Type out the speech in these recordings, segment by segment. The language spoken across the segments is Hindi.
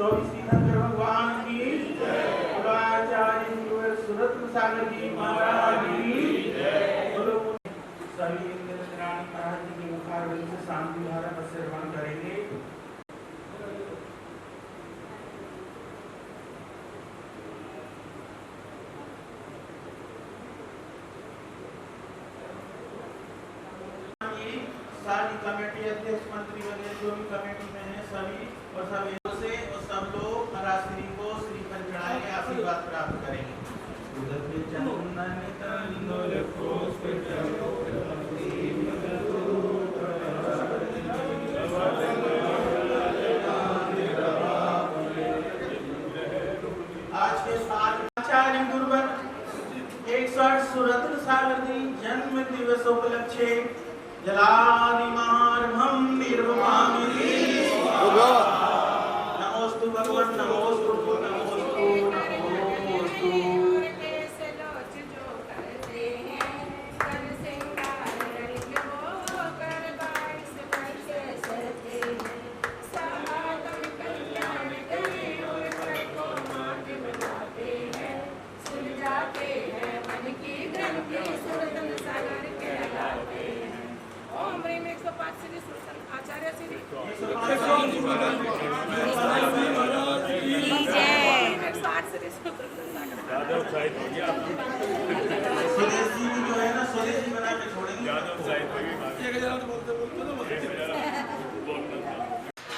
श्रीधर भगवान की आचार्य सुरत सागर जी महाराज की सभी महाराज जी के मुखार से शांति धारा का श्रवण करेंगे। सारी कमेटी अध्यक्ष मंत्री वगैरह जो भी कमेटी में है सभी और सब लोग राष्ट्री को श्रीफल चढ़ाएंगे, आशीर्वाद प्राप्त करेंगे। आज के आचार्य गुरुवर 61 सुरत्न सागर जी जन्म दिवस उपलक्ष्य जलानिमार्भम निर्वमामि नमोस्तु भगवन् नमोस्तु नमोस्तु नमोस्तु।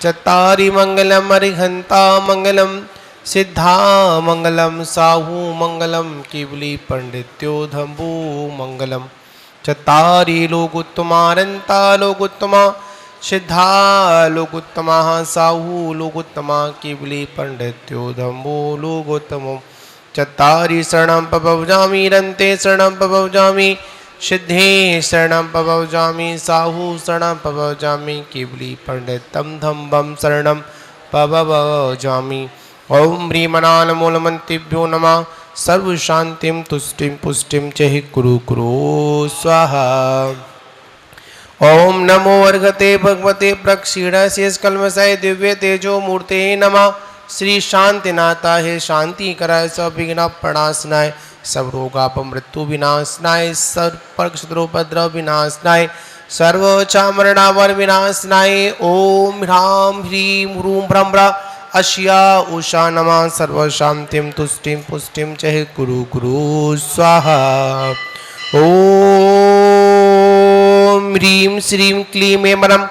चत्तारि मंगलम अरिहंता मंगलम सिद्धा मंगलम साहू मंगलम केवली पंडित्यो धम्बो मंगलम चत्तारि लोकोत्तमारंता लोकोत्तमा सिद्धा लोकोत्तमा साहू लोकोत्तमा केवली पंडित्यो धम्बो लोकोत्तमो चत्तारि शरणं पवजामि रन्ते शरणं पवजामि सिद्धे शरणं पवजामि साहू शरणं पवजामि केवली पंडितम धम्बं शरणं पवजामि। ओम ह्रीमनानमूलमन्त्रिभ्यो नमः सर्व शांतिं तुष्टिं पुष्टिं च हि कुरु कुरु स्वाहा। ओम नमो अर्घते भगवते प्रक्षीणशेषकल्मषाय दिव्य तेजो मूर्ते नमः। श्री शांतिनाथा है शांति कराय सब विघ्न प्रणाशनाय सब रोगाप मृत्यु विनाशनाय सर्प शत्रुपद्रव विनाशनाय सर्व चामरणावर विनाशनाय। ओम ह्रां ह्रीं ह्रूं भ्रं भ्रा अश्या उषा नमः सर्व शांतिं तुष्टिं पुष्टिं च हि कुरु कुरु स्वाहा। ओम ह्रीं श्रीं क्लीं एमरं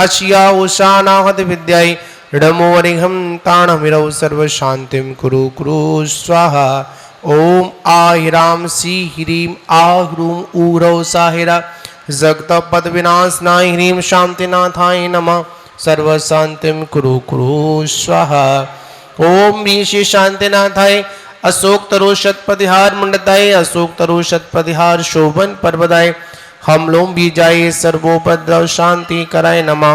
अश्या उषा नाहत विद्याय णमो अरिहं ताणमिरौ सर्व शांतिं कुरु कुरु स्वाहा। ओम आहिराम सी ह्रीं आह्रूं ऊरौ साहिरा जगत पद विनाशनाय ह्रीं शांतिनाथाय नमः सर्व शांतिं कुरु कुरु स्वाहा। ओम ऋषि शांतिनाथाय अशोक तरु शतपतिहार मुंडताय अशोक तरु शतपतिहार शोभन पर्वदाय हम लोम भी जाए सर्वोपद्रव शांति कराय नमः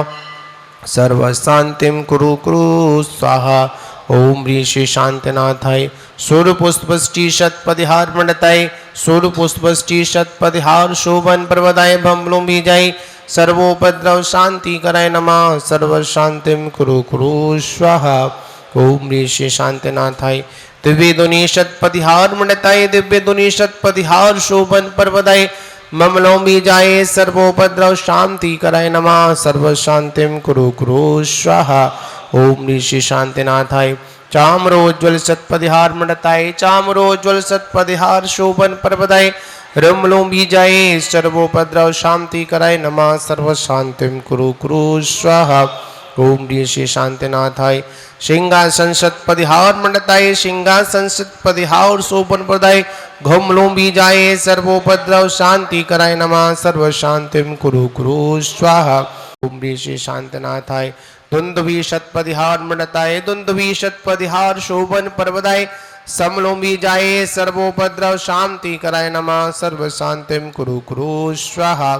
सर्व शांतिं कुरु कुरु स्वाहा। ओम ऋषि शांतिनाथाय सूर्य पुष्पष्टि शतपतिहार मंडताय सूर्य पुष्पष्टि शतपतिहार शोभन पर्वदाय भमलों भी जाए सर्वोपद्रव शांति कराय नमः सर्व शांतिं कुरु कुरु स्वाहा। ओम ऋषि शांतिनाथाय दिव्य दुनि शतपतिहार मंडताय दिव्य दुनि शतपतिहार शोभन पर्वदाय ममलों भी जाए सर्वोपद्रव शांति कराय नमः सर्व शांतिं कुरु कुरु स्वाहा। ओम ऋषि शांतिनाथाय चामरोज्वल शतपतिहार मंडताय चामरोज्वल शतपतिहार शोभन पर्वदाय रमलों भी जाए सर्वोपद्रव शांति कराय नमः सर्व शांतिं कुरु कुरु स्वाहा। ओम ऋषि शांतिनाथाय सिंहासन शतपतिहार मंडताय सिंहासन शतपतिहार शोभन पर्वदाय घुमलों भी जाए सर्वोपद्रव शांति कराय नमः सर्व शांतिं कुरु कुरु स्वाहा। ओम ऋषि शांतिनाथाय धुंधवी शतपतिहार मंडताय धुंधवी शतपतिहार शोभन पर्वदाय समलों भी जाए सर्वोपद्रव शांति कराय नमः सर्व शांतिं कुरु कुरु स्वाहा।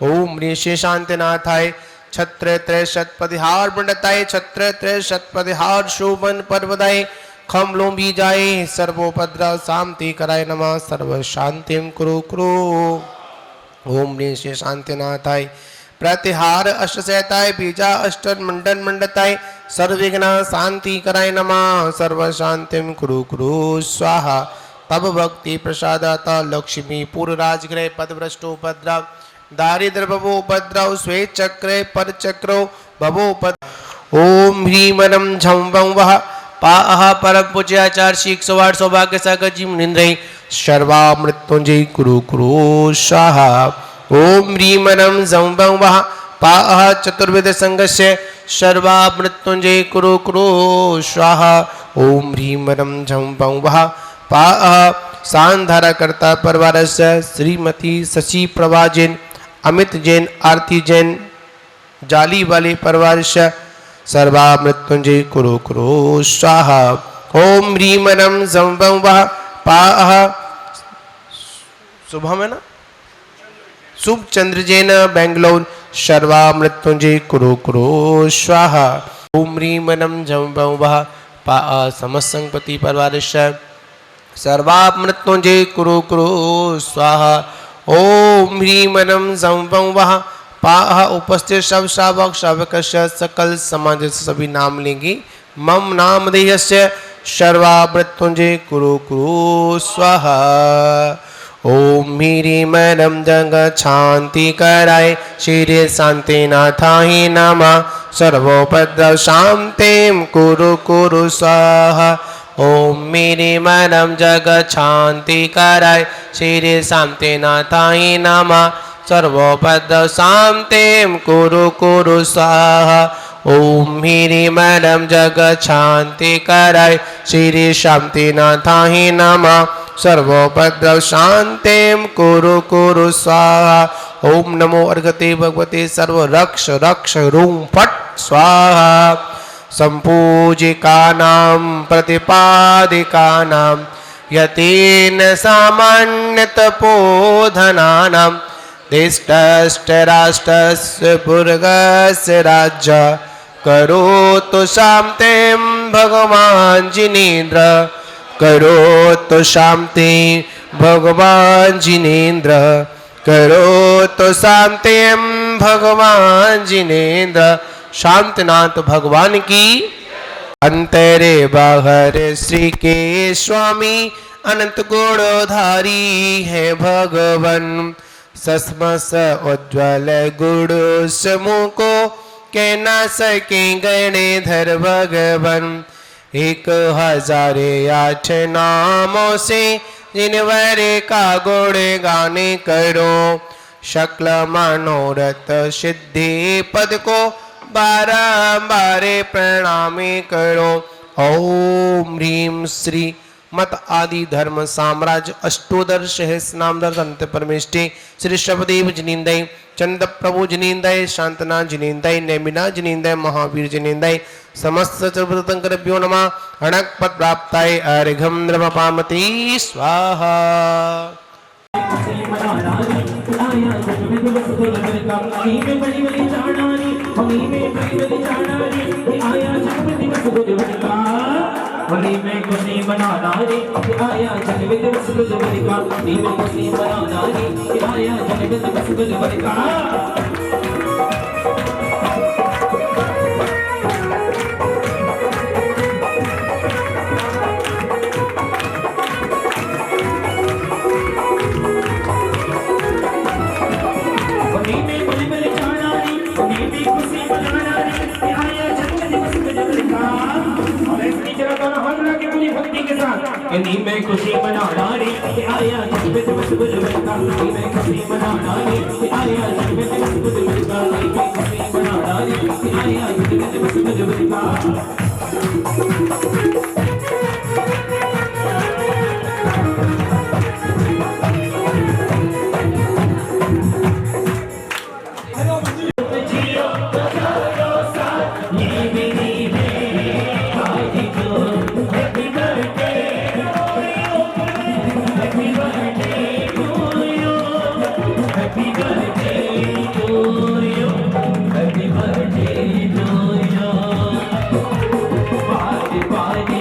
ओम ऋषि शांतिनाथाय छत्र त्रय शतपतिहार मंडताय छत्र त्रय शतपतिहार शोभन पर्वदाय खमलों भी जाए सर्वोपद्रव शांति कराय नमः सर्व शांतिं कुरु कुरु। ओम ऋषि शांतिनाथाय प्रतिहार अष्टशैताय बीजा अष्टन मंडन मंडताय सर्वविघ्न शांति कराय नमः सर्व शांतिम कुरु कुरु स्वाहा तब भक्ति प्रसादात लक्ष्मी पूर्व राजगृह पदभ्रष्टोपद्रव दारिद्र भवोपद्रव श्वेत चक्रे पर चक्रो भवोपद्रव ओम ह्रीं रं झं वं वः पाह परम पूज्याचार्य श्री 108 सौभाग्य सागर जी मुनिंद्र सर्वा मृत्युंजय कुरु कुरु स्वाहा ओम ह्रीं रं झं वं वः पाह चतुर्वेद संगस्य सर्वा मृत्युंजय कुरु कुरु स्वाहा ओम ह्रीं रं झं वं वः पाह सांधाराकर्ता परिवारस्य श्रीमती शशि प्रभा जैन अमित जैन आरती जैन जाली वाले परिवारस्य सर्वा मृत्युंजय कुरु कुरु स्वाहा ओम ह्रीं रं झं वं वः पाह शुभम है ना शुभ चंद्र जैन बेंगलोर सर्वा मृत्युंजय कुरु कुरु स्वाहा ओम ह्रीं रं झं वं वः पाह समसंपति परिवारस्य सर्वा मृत्युंजय कुरु कुरु स्वाहा ओम ह्रीं रं झं वं वः पाह उपस्थित सब श्रावक श्रावकस्य सकल समाज सभी नाम लेंगे मम नाम देहस्य सर्वा मृत्युंजय कुरु कुरु स्वाहा ओम ह्रीं रं जग शांति कराय श्री शांति नाथाहि नमः सर्वोपद्रव शांतिं कुरु कुरु स्वाहा ओम ह्रीं रं जग शांति कराय श्री शांति नाथाहि नमः सर्वोपद्रव शांतिं कुरु कुरु स्वाहा ओम ह्रीं रं जग शांति कराय श्री शांति नाथाहि नमः सर्वोपद्रव शांतिं कुरु कुरु स्वाहा ओम नमो अर्घते भगवते सर्व रक्ष रक्ष रूं फट स्वाहा संपूजिकानां प्रतिपादिकानां यतेन सामान्यतपोधनानां दिष्टराष्ट्रस्य भुर्गस्य राज्य करोतु शान्तिं भगवान् जिनेन्द्र करोतु शान्ति भगवान् जिनेन्द्र करोतु शान्तिं भगवान् जिनेन्द्र शांतनाथ भगवान की अंतरे बाहर श्री के स्वामी अनंत गुणधारी है भगवन सस्मस उज्ज्वल गुण समूह को कह न सके गणेधर भगवन 1008 नामों से जिनवर का गुण गाने करो शक्ल मनोरथ सिद्धि पद को बारंबार प्रणामी करो ओम ह्रीं श्री मत आदि धर्म साम्राज्य अष्टोदर्श है नामदर संत परमेष्टि श्री शबदेव जनिंदय चंद प्रभु जनिंदय शांतनाथ जनिंदय नेमिना जनिंदय महावीर जनिंदय समस्त चतुर्थंकरभ्यो नमः अणक पद प्राप्ताय अर्घम नमपामति स्वाहा हरी में खुशी मनाना रे आया जन में दिवस गुज बलिका हरी में खुशी मनाना रे आया जन में दिवस गुज बलिका हरी में बलि बलि जाना रे हरी में खुशी मनाना रे आया जन में दिवस गुज बलिका भक्ति के साथ इन्हीं में खुशी मनाना रे आया जन में दिवस गुज बलिका इन्हीं में खुशी मनाना रे आया जन में दिवस गुज बलिका इन्हीं में खुशी मनाना रे आया जन में दिवस गुज बलिका Bye.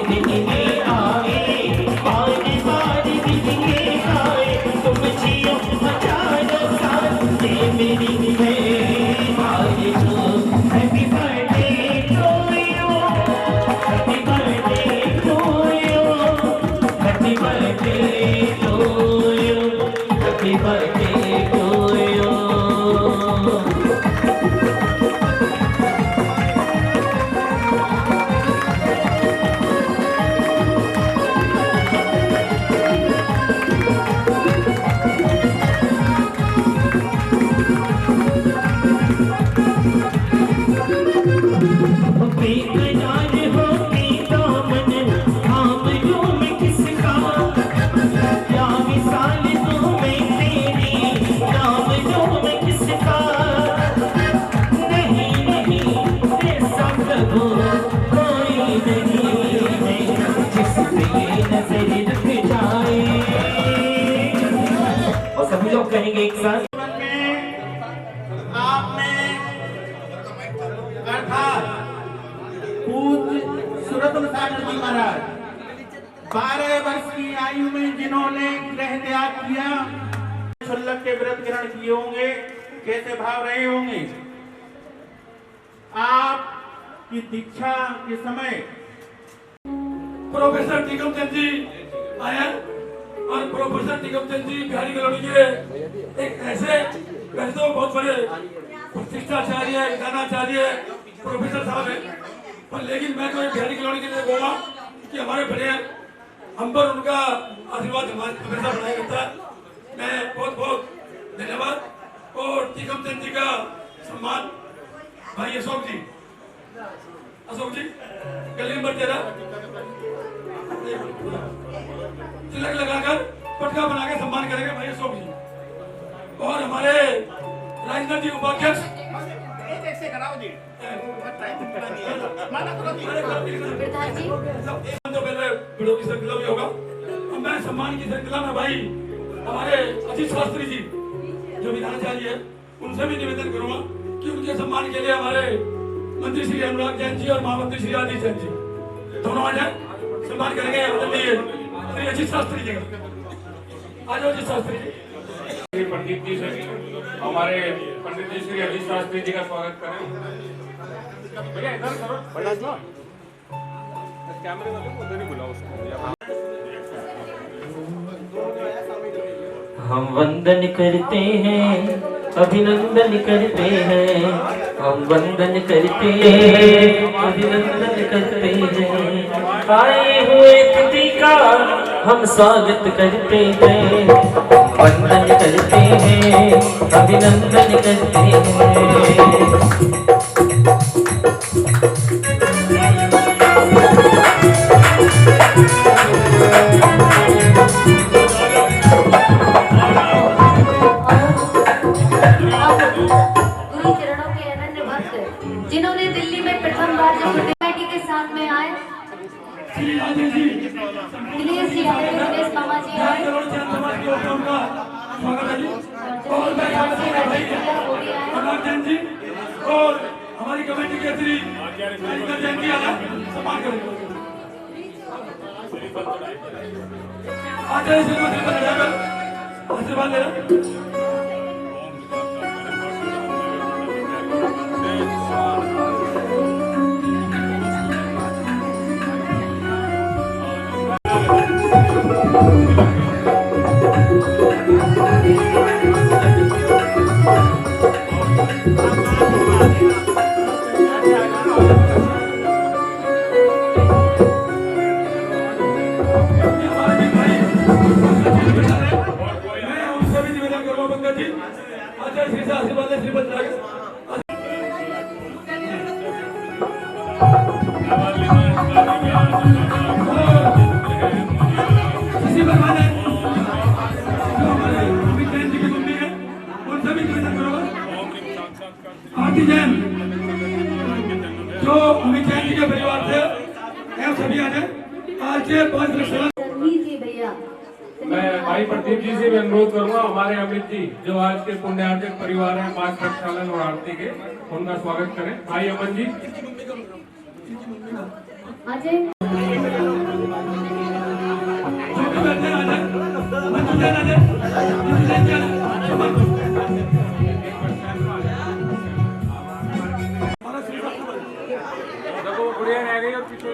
नमस्कार। जीवन में आपने अर्थात पूज्य सुरतन सागर जी महाराज 12 वर्ष की आयु में जिन्होंने गृह त्याग किया, शुल्लक के व्रत ग्रहण किए होंगे, कैसे भाव रहे होंगे। आपकी दीक्षा के समय प्रोफेसर टिकम चंद जी आए और प्रोफेसर टिकम चंद जी बिहारी कॉलोनी के एक ऐसे वैसे तो बहुत बड़े प्रतिष्ठाचार्य ज्ञानाचार्य प्रोफेसर साहब है, पर लेकिन मैं तो बिहारी कॉलोनी के लिए बोला कि हमारे बड़े हम पर उनका आशीर्वाद हमेशा बनाया करता है। मैं बहुत बहुत धन्यवाद। और टिकम चंद जी का सम्मान भाई अशोक जी गली नंबर 13 तिलक लगाकर पटका बना के सम्मान करेंगे भाई अशोक जी। और हमारे राजनाथ जी उपाध्यक्ष तो पहले वीडियो की श्रृंखला भी होगा। और मैं सम्मान की श्रृंखला में भाई हमारे अजीत शास्त्री जी जो विधानाचार्य है उनसे भी निवेदन करूंगा कि उनके सम्मान के लिए हमारे मंत्री श्री अनुराग जैन जी और महामंत्री श्री आदित्य जैन जी दोनों आ जाए, सम्मान करेंगे आदरणीय श्री अजीत शास्त्री जी का। आज अजीत शास्त्री जी पंडित जी से हमारे पंडित जी श्री अजीत शास्त्री जी का स्वागत करें। भैया इधर करो, कैमरे वाले को उधर ही बुलाओ उसको। हम वंदन करते हैं, अभिनंदन करते हैं, हम वंदन करते हैं, अभिनंदन करते हैं। आए हुए तिथि का हम स्वागत करते हैं, वंदन करते हैं, अभिनंदन करते हैं। जिन्होंने दिल्ली में प्रथम बार जब कमेटी के साथ में आए, दिनेश जी आए, दिनेश मामा जी आए, और हमारी कमेटी के श्री जैन जी सम्मान करेंगे। आचार्य श्री आशीर्वाद ले रहे जो अमित जैन जी के परिवार से सभी आ जाए। आज के 5 भैया मैं भाई प्रदीप जी से भी अनुरोध करूंगा, हमारे अमित जी जो आज के पुण्यार्थिक परिवार हैं 5 प्रक्षालन और आरती के, उनका स्वागत करें। भाई अमन जी गुड़िया रह गई और पीछे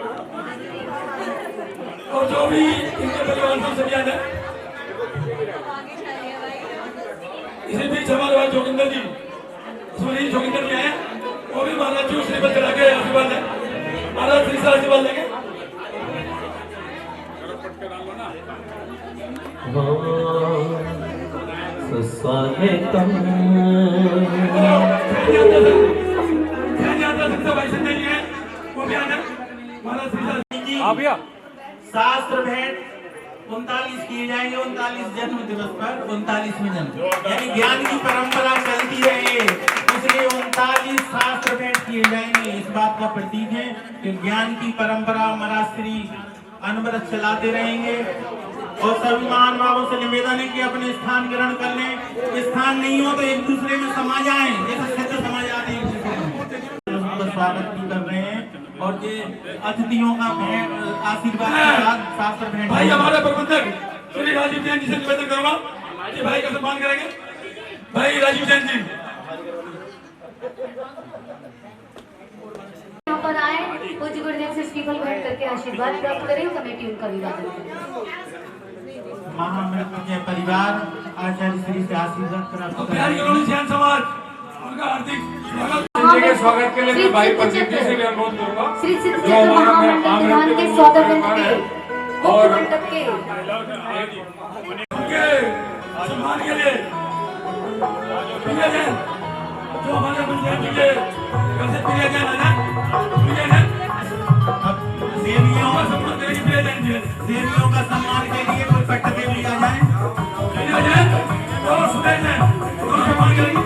और जो भी इनके परिवार से सभी आ जाए। इसी बीच हमारे भाई जोगिंदर जी जोगिंदर जी आए, वो भी महाराज जी श्रीपद चढ़ा के आशीर्वाद है। महाराज श्री से आशीर्वाद लेंगे। स्वागतम शास्त्र भेंट 39 किए जाएंगे। 39 जन्म दिवस पर 39वें जन्म, यानी ज्ञान की परंपरा चलती रहे, इसलिए 39 शास्त्र भेंट किए जाएंगे। इस बात का प्रतीक है कि ज्ञान की परंपरा महाराज श्री अनवरत चलाते रहेंगे। और सभी महानुभावों से निवेदन है कि अपने स्थान ग्रहण कर लें। स्थान नहीं हो तो एक दूसरे में समा जाएं, जैसे सिद्ध समा जाते हैं। स्वागत भी कर रहे हैं और ये अतिथियों का आशीर्वाद के साथ शास्त्र भेंट। भाई हमारे प्रबंधक श्री राजीव जैन जी से निवेदन करूंगा कि भाई का सम्मान करेंगे। भाई राजीव जैन जी यहाँ पर आए, पूज्य गुरुदेव से श्रीफल भेंट करके आशीर्वाद प्राप्त करें। कमेटी उनका विवादन करें। महामृत्युंजय परिवार आचार्य श्री से आशीर्वाद प्राप्त बिहारी कॉलोनी जैन समाज उनका हार्दिक स्वागत। जी के स्वागत के लिए मैं भाई प्रदीप जी से भी अनुरोध करूंगा श्री सिद्धेश्वर महामंडल प्रधान के स्वागत के मुख्य मंडप के उनके सम्मान के लिए प्रिय जैन जो हमारे पंचायत के कैसे प्रिय जैन है प्रिय जैन देवियों का सम्मान करेंगे। प्रिय जैन जी देवियों का सम्मान के लिए कोई पट्ट देवी आ जाए। प्रिय जैन और सुदय जैन दोनों सम्मान करेंगे।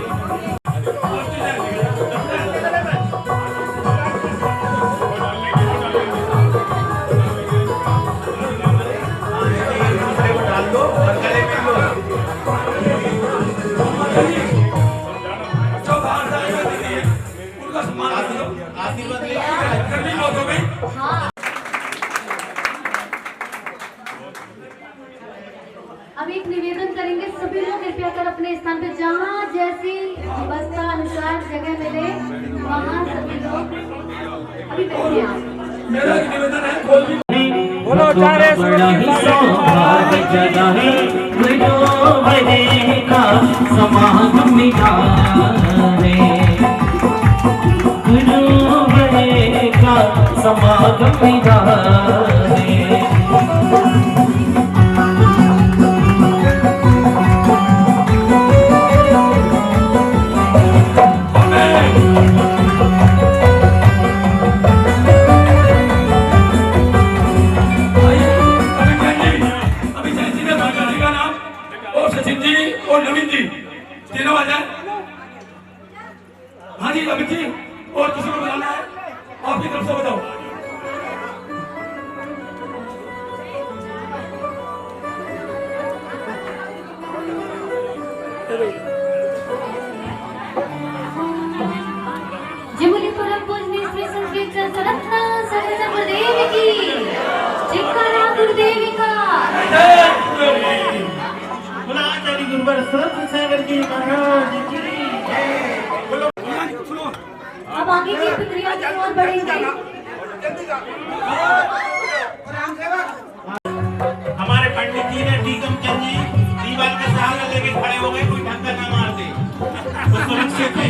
अब एक निवेदन करेंगे, सभी लोग कृपया कर अपने स्थान पे जहाँ जैसी अवस्था अनुसार जगह मिले वहाँ सभी लोग अभी बैठे हैं। मेरा एक निवेदन है बोल भी बोलो चारे सौभाग्य जगह है गुरु भरे का समागम मिलाने गुरु भरे का समागम मिलाने और नवीन जी तीनों आ जाए। हाँ जी नवीन जी और किसी को बुलाना है आपकी तरफ से बताओ। जमुनीपुरम पूजनीय श्री संस्कृत रत्न सहज गुरुदेव की जयकारा गुरुदेव का। आचार्य गुरुवर सत्य सागर जी महाराज की जय। अब आगे की प्रक्रिया की ओर बढ़ेंगे। हमारे पंडित जी ने टीकम चंद जी दीवार का सहारा लेके खड़े हो गए, कोई धक्का ना मार दे तो सुरक्षित है।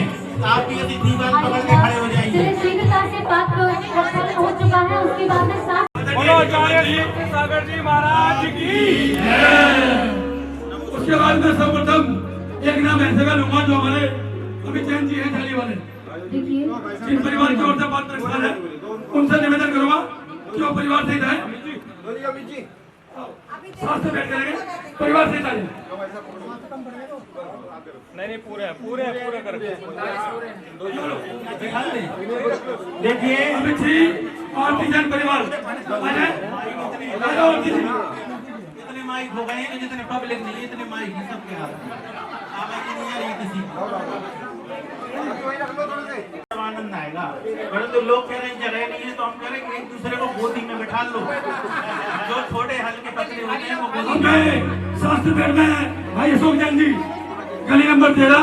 आप भी यदि दीवार पकड़ के खड़े हो जाइए। शीघ्रता से बात हो चुका है, उसके बाद में साथ बोलो आचार्य सागर जी महाराज की। उसके बाद में सर्वप्रथम एक नाम ऐसे का लूंगा जो हमारे अमित जैन जी हैं थाली वाले, देखिए जिन परिवार की ओर से बात प्रस्थान है उनसे निवेदन करूंगा कि वो परिवार सहित है। साथ से बैठ करेंगे परिवार सहित आए। नहीं पूरे पूरे पूरे कर देखिए अमित जी और जैन परिवार आ जाए। इतने माइक हो गए हैं, जितने पब्लिक नहीं इतने माइक हैं सबके हाथ में। आवाज नहीं आ रही किसी को। आनंद आएगा। परंतु लोग कह रहे हैं जगह नहीं है तो हम कह रहे हैं एक दूसरे को गोदी में बैठा लो। जो छोटे हल्के पतले होते हैं वो गोदी में। शास्त्र पेड़ में भाई अशोक जैन जी गली नंबर 13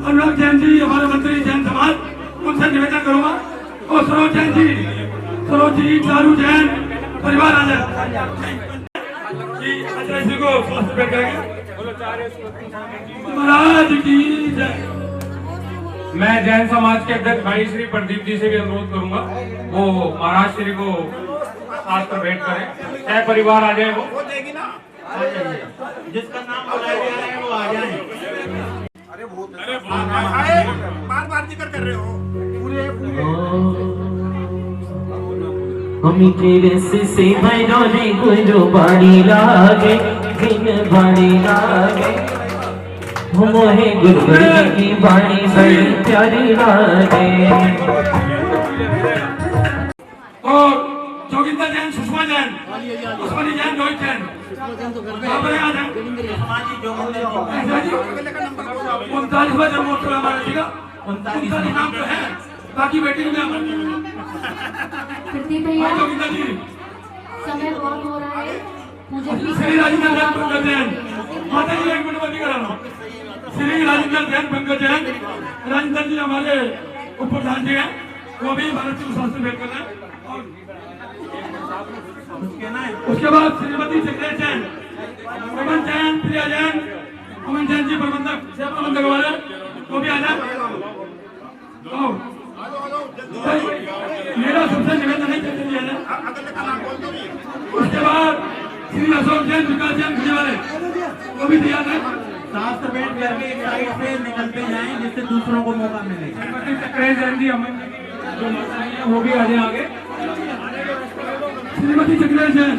अनुराग जैन जी हमारे मंत्री जैन समाज उनसे निवेदन करूंगा। और सरोज जैन जी सरोज जी चारू जैन परिवार आ जाए। आचार्य को शास्त्र पेड़ करेंगे। महाराज की जय। मैं जैन समाज के अध्यक्ष भाई श्री प्रदीप जी से भी अनुरोध करूंगा वो महाराज श्री को शास्त्र भेंट करें। चाहे परिवार आ जाए वो देगी ना, आ जाइए। जिसका नाम बुलाया जा रहा है वो आ जाए। बार बार जिक्र कर रहे हो पूरे हम तेरे से भैरव गुरु बाड़ी लागे दिन बाड़ी लागे मोहे गुरु की बाणी बड़ी प्यारी लागे। और जो जोगिंदर जैन, सुषमा जैन, उस्मानी जैन, रोहित जैन। कहाँ पर है आज? समाजी जोगिंदर ऐसा जी 39वां जन्मोत्सव हमारा, ठीक है? 39 नाम तो है, बाकी बेटी में प्रदीप भैया जोगिंदर जी। समय बहुत हो रहा है, मुझे भी श्री राजेंद्र जैन, पंकज जैन। माता जी एक मिनट बंदी करा लो। श्री राजेंद्र जैन, पंकज जैन। राजेंद्र जी हमारे उप प्रधान जी हैं, वो भी भारत के शास्त्र भेंट कर रहे हैं। उसके बाद श्रीमती चक्रेश जैन, अमन जैन, प्रिया जैन, अमन जैन जी प्रबंधक, सह प्रबंधक हमारे, वो भी आ जाए। मेरा सबसे निवेदन है चलते दिया जाए। उसके बाद श्री अशोक जैन, विकास जैन खड़े वाले, वो भी तैयार है। शास्त्र भेंट करके एक साइड से निकलते जाएं जिससे दूसरों को मौका मिले। श्रीमती चक्रेश जैन जी, अमन जी जो माता जी हैं, वो भी आ जाए आगे। श्रीमती चक्रेश जैन,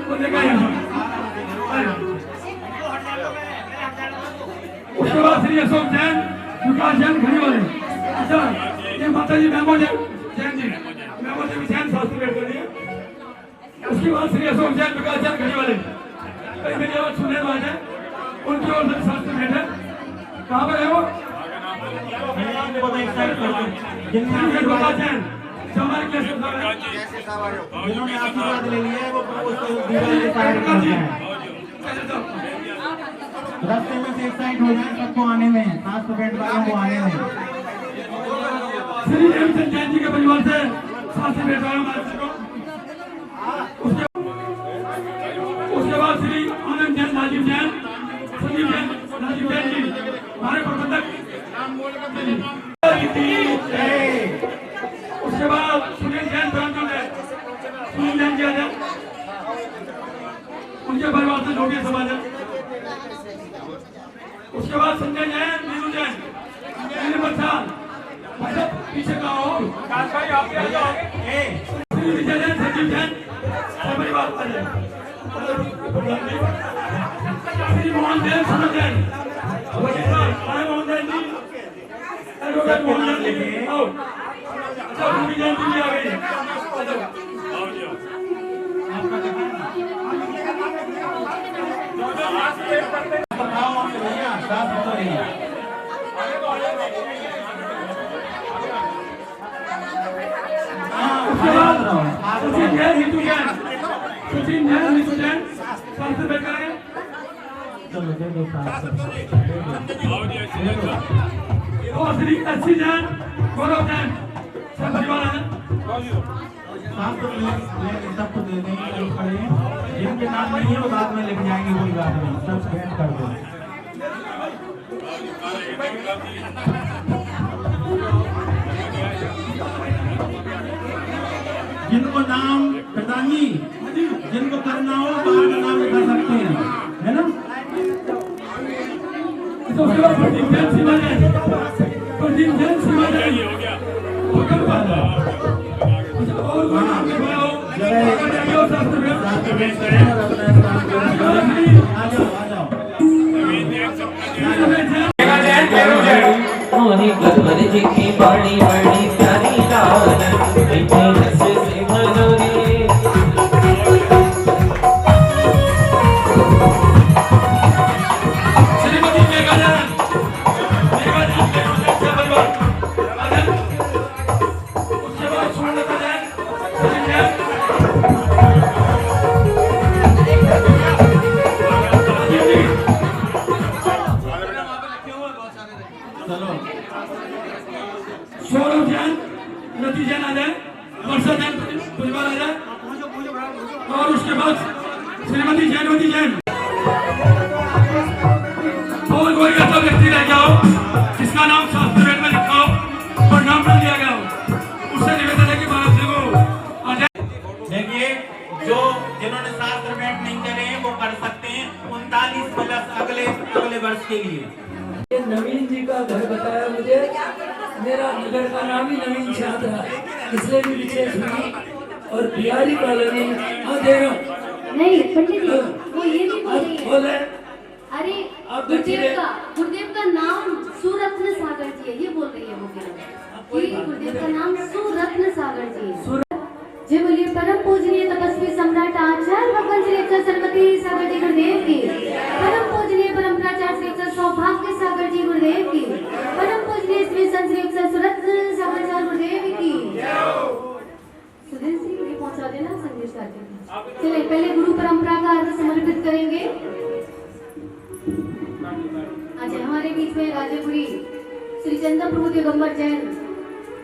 वो देखा यहाँ। उसके बाद श्री अशोक जैन, विकास जैन खड़ी वाले। अच्छा, ये माता जी मेमो जैन जी, मेमो जी जैन शास्त्र भेंट कर दिए। उसके बाद श्री अशोक जैन, विकास जैन खड़ी वाले, कई मेरी आवाज सुनने वाले हैं, उनकी ओर से शास्त्र भेंट है। कहाँ पर है वो? जिन्होंने विकास जैन, जो हमारे केस में है। आशीर्वाद ले लिया है वो दीवार के साइड कर दिया है। रास्ते में से एक साइड हो जाए, सबको आने में, शास्त्र भेंट वालों को आने में। श्री हेमचंद जैन जी के परिवार से शास्त्र भेंट वालों को। उसके बाद श्री आनंद जैन, राजीव जैन, संजीव जैन, राजीव जैन जी हमारे प्रबंधक। उसके बाद सुनील जैन, ब्राह्मण है, सुनील जैन जी आ जाए, उनके परिवार से जोगी समाज है। उसके बाद संजय जैन, नीरू जैन, पीछे का हो श्री विजय जैन, संजीव जैन, परिवार आ जाए। श्री मोहन जैन, सूरज जैन, मोहन जैन जी, एडवोकेट मोहन जैन जी, आओ। अच्छा, रूबी जैन जी भी आ गई। उसके बाद सचिन जैन, नीतू जैन, सचिन जैन, नीतू जैन शास्त्र भेंट करेंगे। और श्री एससी जैन, गौरव जैन, सब परिवार है। सबको दे देंगे, जो खड़े हैं, जिनके नाम नहीं है वो बाद में लेके जाएंगे, कोई बात नहीं, सब भेंट कर दो। जिनको नाम प्रधान जी, जिनको करना हो बाहर का नाम लिखा सकते हैं, है ना? उसके बाद प्रदीप जैन, सीमा जैन, प्रदीप जैन, सीमा जैन पकड़ पाता। और कोई नाम लिखवाया हो, शास्त्र भेंट करें और अपना स्थान ग्रहण करें। आ जाओ, आ जाओ। मोरी गबर जी की बड़ी बड़ी प्यारी लाल, मीठे रस से मनोरी। श्रीमती मेघा जैन, मेघा जैन से परिवार आ जाए। उसके बाद सुवर्णलता जैन, सचिन जैन, सौरभ जैन, रति जैन आ जाए, वर्षा जैन परिवार आ जाए। और उसके बाद श्रीमती जैनवती जैन। और कोई ऐसा व्यक्ति रह गया हो जिसका नाम शास्त्र भेंट में लिखा हो और नाम न लिया गया हो, उससे निवेदन है कि भारत से वो आ जाए। देखिए, जो जिन्होंने शास्त्र भेंट नहीं करे हैं वो कर सकते हैं 39 प्लस अगले वर्ष के लिए। नवीन जी का घर बताया मुझे, मेरा नगर का नाम ही नवीन शाह था, इसलिए भी विशेष हुई। और बिहारी कॉलोनी नहीं पंडित जी, वो ये नहीं बोल रही है। बोले अरे आप गुरुदेव का नाम सुरत्न सागर जी है, ये बोल रही है वो कि गुरुदेव का नाम सुरत्न सागर जी है। जय बोलिए परम पूजनीय तपस्वी सम्राट आचार्य भगवान श्री अक्षर सरस्वती सागर जी गुरुदेव की। परम पूजनीय परम प्राचार्य श्री अक्षर सौभाग्य सागर जी गुरुदेव की। परम पूजनीय श्री संत श्री अक्षर सुरत्न सागर जी गुरुदेव की। सुधीर सिंह ये पहुंचा देना संदेश करके। चलिए पहले गुरु परंपरा का अर्घ समर्पित करेंगे। अच्छा हमारे बीच में राजेपुरी श्री चंद्र प्रभु दिगंबर जैन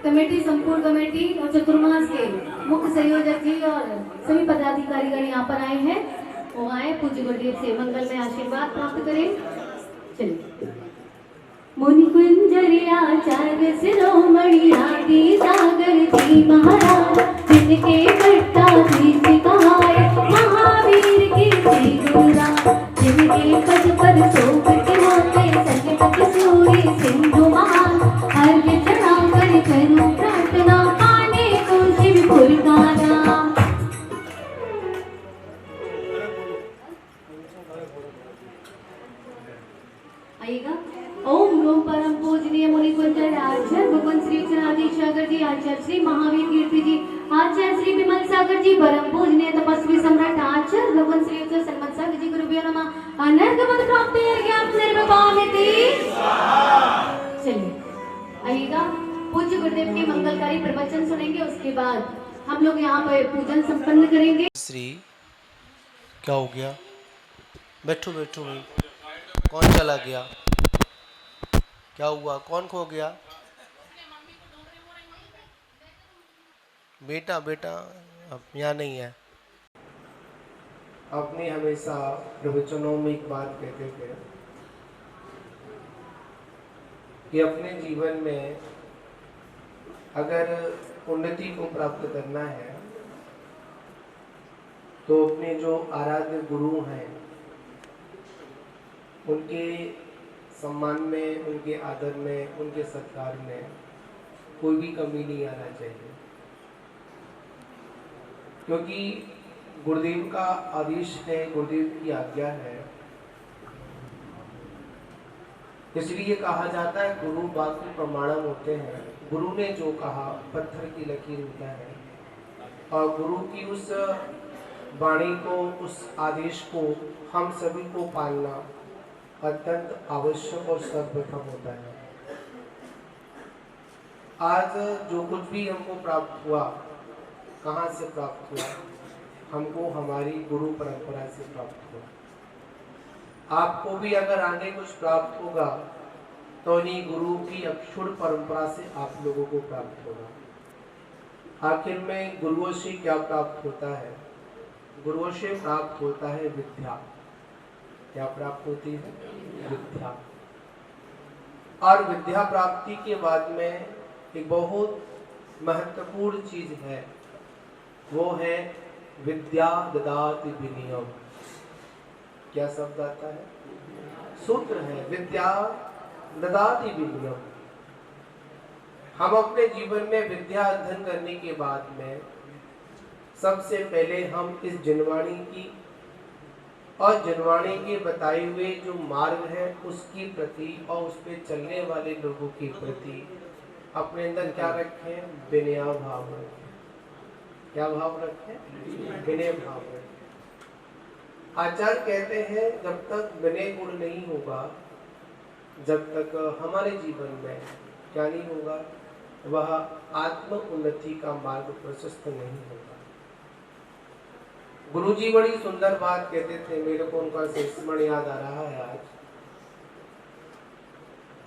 कमेटी, संपूर्ण कमेटी और चतुर्मास के मुख्य संयोजक जी और सभी पदाधिकारीगण यहाँ पर आए हैं। वो आए पूज्य गुरुदेव से मंगल में आशीर्वाद प्राप्त करें। चलिए मुनि कुंजरियाचार्य शिरोमणि आदि सागर जी महाराज जिनके पट्टाधीश कहाए महावीर की जय गुरुराज जिनके पद पद सोपट होते संकट सूरी सिंधु महान हर चढ़ा कर करूं प्रार्थना आने को शिवपुर का नाम। आइएगा। ओम रोम परम पूजनीय मुनि कुंजर आचार्य भगवान श्री अक्षराधीश सागर जी, आचार्य श्री महावीर कीर्ति जी, आचार्य श्री विमल सागर जी, परम पूजनीय तपस्वी सम्राट आचार्य भगवान श्री अक्षर सन्मत सागर जी गुरुभ्यो नमः। अनर्घ पद प्राप्ति ज्ञान निर्विपामिति। चलिए आइएगा। पूज्य गुरुदेव के मंगलकारी प्रवचन सुनेंगे, उसके बाद हम लोग यहाँ पर पूजन संपन्न करेंगे। श्री क्या हो गया? बैठो बैठो भाई। कौन चला गया? क्या हुआ? कौन खो गया? बेटा बेटा अब यहाँ नहीं है। अपने हमेशा प्रवचनों में एक बात कहते थे कि अपने जीवन में अगर उन्नति को प्राप्त करना है तो अपने जो आराध्य गुरु हैं उनके सम्मान में, उनके आदर में, उनके सत्कार में कोई भी कमी नहीं आना चाहिए, क्योंकि गुरुदेव का आदेश है, गुरुदेव की आज्ञा है। इसलिए कहा जाता है गुरु वाक्य प्रमाणम होते हैं। गुरु ने जो कहा पत्थर की लकीर होता है, और गुरु की उस वाणी को, उस आदेश को हम सभी को पालना अत्यंत आवश्यक और सर्वप्रथम होता है। आज जो कुछ भी हमको प्राप्त हुआ, कहाँ से प्राप्त हुआ? हमको हमारी गुरु परंपरा से प्राप्त हुआ। आपको भी अगर आगे कुछ प्राप्त होगा तो इन्हीं गुरु की अक्षुण परंपरा से आप लोगों को प्राप्त होगा। आखिर में गुरुओं से क्या प्राप्त होता है? गुरुओं से प्राप्त होता है विद्या। क्या प्राप्त होती है? विद्या। और विद्या प्राप्ति के बाद में एक बहुत महत्वपूर्ण चीज है, वो है विद्या ददाति विनयम। क्या शब्द आता है? सूत्र है विद्या ददाति विनयम। हम अपने जीवन में विद्या अध्ययन करने के बाद में सबसे पहले हम इस जनवाणी की और जनवाणी के बताए हुए जो मार्ग है उसकी प्रति और उस पर चलने वाले लोगों के प्रति अपने अंदर क्या रखें? विनय भाव रखें। क्या भाव रखें? विनय भाव रखें। आचार्य कहते हैं जब तक विनय गुण नहीं होगा, जब तक हमारे जीवन में क्या नहीं होगा, वह आत्म उन्नति का मार्ग प्रशस्त नहीं होगा। गुरुजी बड़ी सुंदर बात कहते थे, मेरे को उनका संस्मरण याद आ रहा है आज।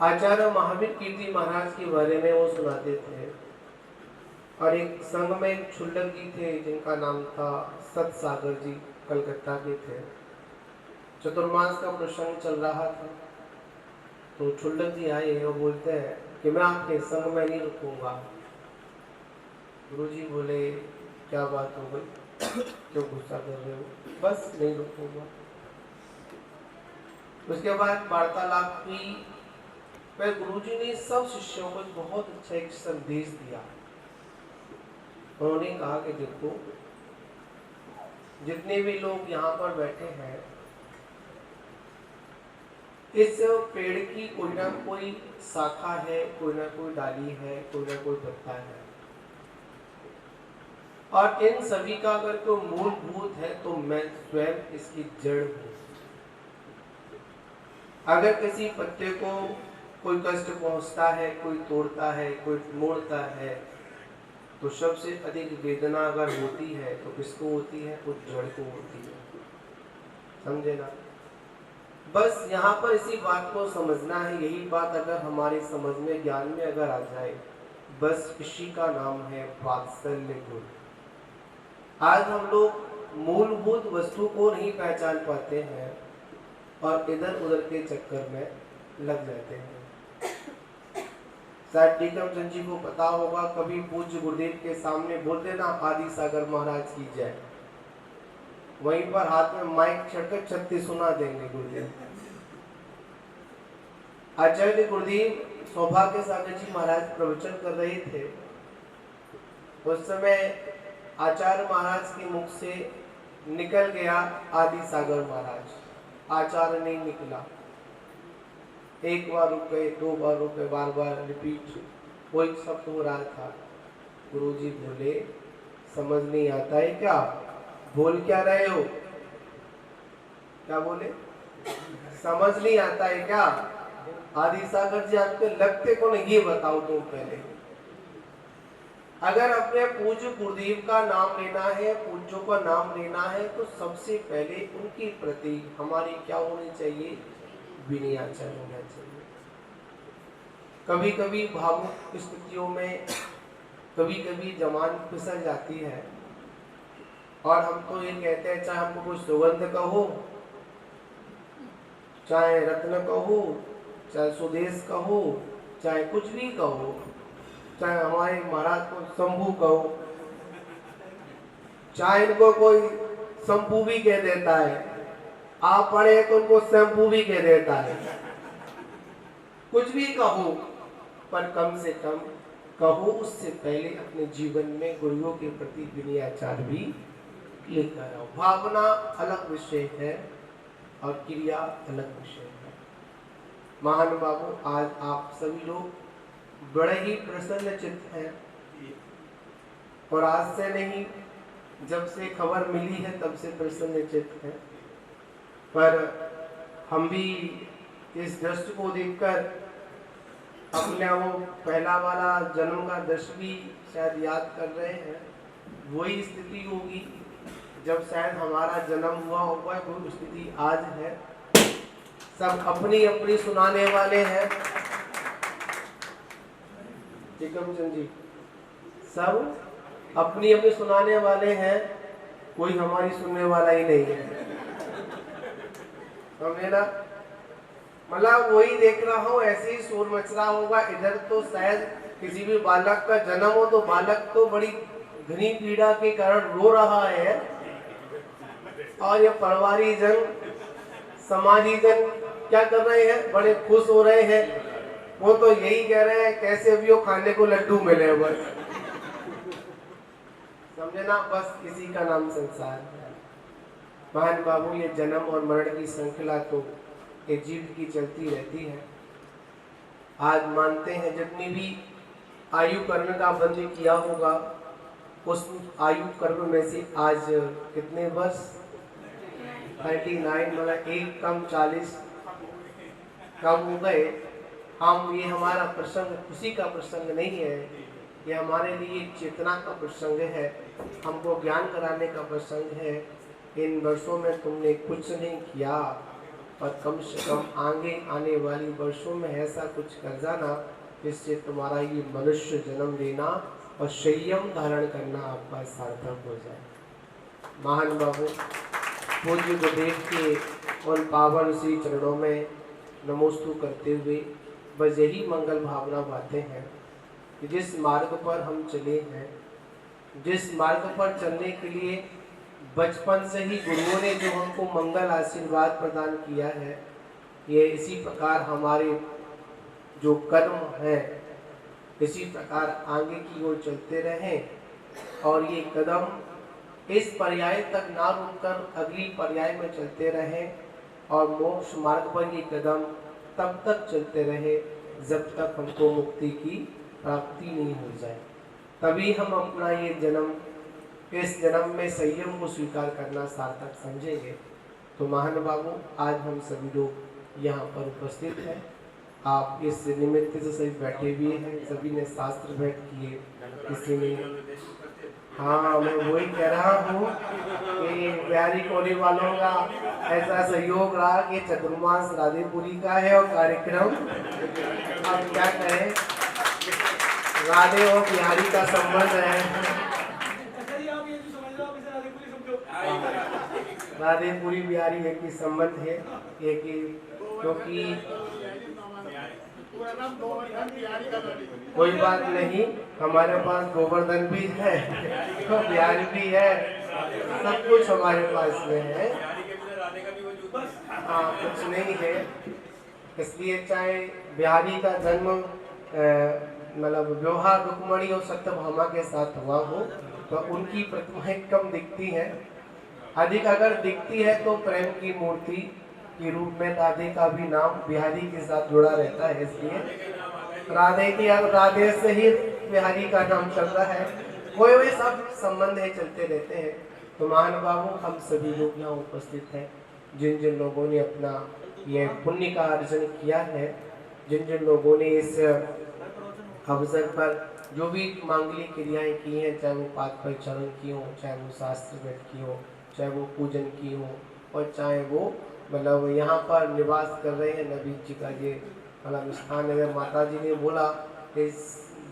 आचार्य महावीर कीर्ति महाराज के बारे में वो सुनाते थे, और एक संघ में एक क्षुल्लक जी थे जिनका नाम था सत सागर जी, कलकत्ता के थे। चतुर्मास का प्रसंग चल रहा था, तो क्षुल्लक जी आए और बोलते हैं कि मैं आपके संग में नहीं रुकूंगा। गुरुजी बोले क्या बात हो गई, क्यों गुस्सा कर रहे हो? बस नहीं रुकूंगा। उसके बाद वार्तालाप की, फिर गुरुजी ने सब शिष्यों को बहुत अच्छा एक संदेश दिया। उन्होंने कहा कि देखो, जितने भी लोग यहाँ पर बैठे हैं इस पेड़ की कोई ना कोई शाखा है, कोई ना कोई डाली है, कोई ना कोई पत्ता है, और इन सभी का अगर कोई मूलभूत है तो मैं स्वयं इसकी जड़ हूं। अगर किसी पत्ते को कोई कष्ट पहुंचता है, कोई तोड़ता है, कोई मोड़ता है, तो सबसे अधिक वेदना अगर होती है तो किसको होती है? उस जड़ को होती है। समझे ना? बस यहाँ पर इसी बात को समझना है। यही बात अगर हमारे समझ में, ज्ञान में अगर आ जाए, बस इसी का नाम है वात्सल्य गुण। आज हम लोग मूलभूत वस्तु को नहीं पहचान पाते हैं और इधर उधर के चक्कर में लग जाते हैं। शायद टीकम चंद जी को पता होगा, कभी पूज्य गुरुदेव के सामने बोल देना आदि सागर महाराज की जय, वहीं पर हाथ में माइक छड़कर छत्ती सुना देंगे गुरुदेव। आचार्य गुरुदेव सौभाग्य सागर जी महाराज प्रवचन कर रहे थे। उस समय आचार्य महाराज के मुख से निकल गया आदि सागर महाराज, आचार्य नहीं निकला। एक बार रुक गए, दो बार रुक गए, बार बार रिपीट वही शब्द हो रहा था। गुरुजी बोले, समझ नहीं आता है क्या? बोल क्या रहे हो? क्या बोले? समझ नहीं आता है क्या? आदि सागर जी आपके लगते कौन? ये बताओ तुम पहले। अगर अपने पूज्य गुरुदेव का नाम लेना है, पूज्यों का नाम लेना है, तो सबसे पहले उनके प्रति हमारी क्या होनी चाहिए? विनयाचरण होना चाहिए। कभी कभी भावुक स्थितियों में कभी कभी जबान फिसल जाती है और हम तो ये कहते हैं, चाहे हमको कोई सुगंध कहो, चाहे रत्न कहो, चाहे सुदेश कहो, चाहे कुछ भी कहो, चाहे हमारे महाराज को शंभू कहो, चाहे इनको कोई शंभू भी कह देता है, आप पढ़े तो उनको शैम्पू भी कह देता है। कुछ भी कहो, पर कम से कम कहो उससे पहले अपने जीवन में गुरुओं के प्रति विनयाचार भी लेकर आओ। भावना अलग विषय है और क्रिया अलग विषय है। महान बाबू, आज आप सभी लोग बड़े ही प्रसन्न चित्त हैं और आज से नहीं, जब से खबर मिली है तब से प्रसन्न चित्त है। पर हम भी इस दृश्य को देखकर अपने वो पहला वाला जन्म का दृश्य भी शायद याद कर रहे हैं। वही स्थिति होगी जब शायद हमारा जन्म हुआ होगा, वो स्थिति आज है। सब अपनी अपनी सुनाने वाले हैं। टीकम चंद जी, सब अपनी अपनी सुनाने वाले हैं, कोई हमारी सुनने वाला ही नहीं है। समझे ना? मतलब वही देख रहा हूँ, ऐसे ही शोर मच रहा होगा इधर। तो शायद किसी भी बालक का जन्म हो तो बालक तो बड़ी घनी पीड़ा के कारण रो रहा है, और ये परिवारी जन, समाजी जन क्या कर रहे हैं? बड़े खुश हो रहे हैं। वो तो यही कह रहे हैं कैसे भी वो खाने को लड्डू मिले, बस। समझे ना? बस इसी का नाम संसार है। महान बाबू, ये जन्म और मरण की श्रृंखला तो एक जीव की चलती रहती है। आज मानते हैं जितनी भी आयु कर्म का बंद किया होगा, उस आयु कर्म में से आज कितने वर्ष? 39, मतलब एक कम 40 कम हो गए। हम, ये हमारा प्रसंग खुशी का प्रसंग नहीं है, ये हमारे लिए चेतना का प्रसंग है, हमको ज्ञान कराने का प्रसंग है। इन वर्षों में तुमने कुछ नहीं किया, और कम से कम आगे आने वाली वर्षों में ऐसा कुछ कर जाना जिससे तुम्हारा ये मनुष्य जन्म लेना और संयम धारण करना आपका सार्थक हो जाए। महान बाबू, पूज्य गुरुदेव के उन पावन श्री चरणों में नमोस्तु करते हुए बस यही मंगल भावना बातें हैं कि जिस मार्ग पर हम चले हैं, जिस मार्ग पर चलने के लिए बचपन से ही गुरुओं ने जो हमको मंगल आशीर्वाद प्रदान किया है, ये इसी प्रकार हमारे जो कर्म है इसी प्रकार आगे की ओर चलते रहें और ये कदम इस पर्याय तक ना रुककर अगली पर्याय में चलते रहें और मोक्ष मार्ग पर ये कदम तब तक चलते रहे जब तक हमको मुक्ति की प्राप्ति नहीं हो जाए। तभी हम अपना ये जन्म, इस जन्म में संयम को स्वीकार करना सार्थक समझेंगे। तो महानुभावों, आज हम सभी लोग यहाँ पर उपस्थित हैं। आप इस निमित्त से सभी बैठे हुए हैं, सभी ने शास्त्र भेंट किए, किसी ने, हाँ मैं वही कह रहा हूँ कि प्यारी कोली वालों का ऐसा सहयोग रहा कि चतुर्मास राधेपुरी का है और कार्यक्रम अब क्या कहें, राधे और बिहारी का संबंध है। राधेपुरी बिहारी एक ही संबंध है, एक ही, क्योंकि कोई बात नहीं, हमारे पास गोवर्धन भी है तो बिहारी भी है, सब कुछ हमारे पास में है। हाँ, कुछ नहीं है, इसलिए चाहे बिहारी का जन्म मतलब ब्योहा रुक्मणी और सत्यभामा के साथ हुआ हो तो उनकी प्रतिमाएं कम दिखती हैं, अधिक अगर दिखती है तो प्रेम की मूर्ति के रूप में राधे का भी नाम बिहारी के साथ जुड़ा रहता है, इसलिए राधे की अब राधे से ही बिहारी का नाम चल रहा है। कोई वे सब संबंध है चलते रहते हैं। तो महानुभावों, हम सभी लोग यहाँ उपस्थित हैं, जिन जिन लोगों ने अपना ये पुण्य का अर्जन किया है, जिन जिन लोगों ने इस अवसर पर जो भी मांगलिक क्रियाएं की हैं, चाहे वो पाद पर चरण की हो, चाहे वो शास्त्र भेंट की हो, चाहे वो पूजन की हो, और चाहे वो मतलब यहाँ पर निवास कर रहे हैं नबी जी का ये मतलब स्थान है। माता जी ने बोला इस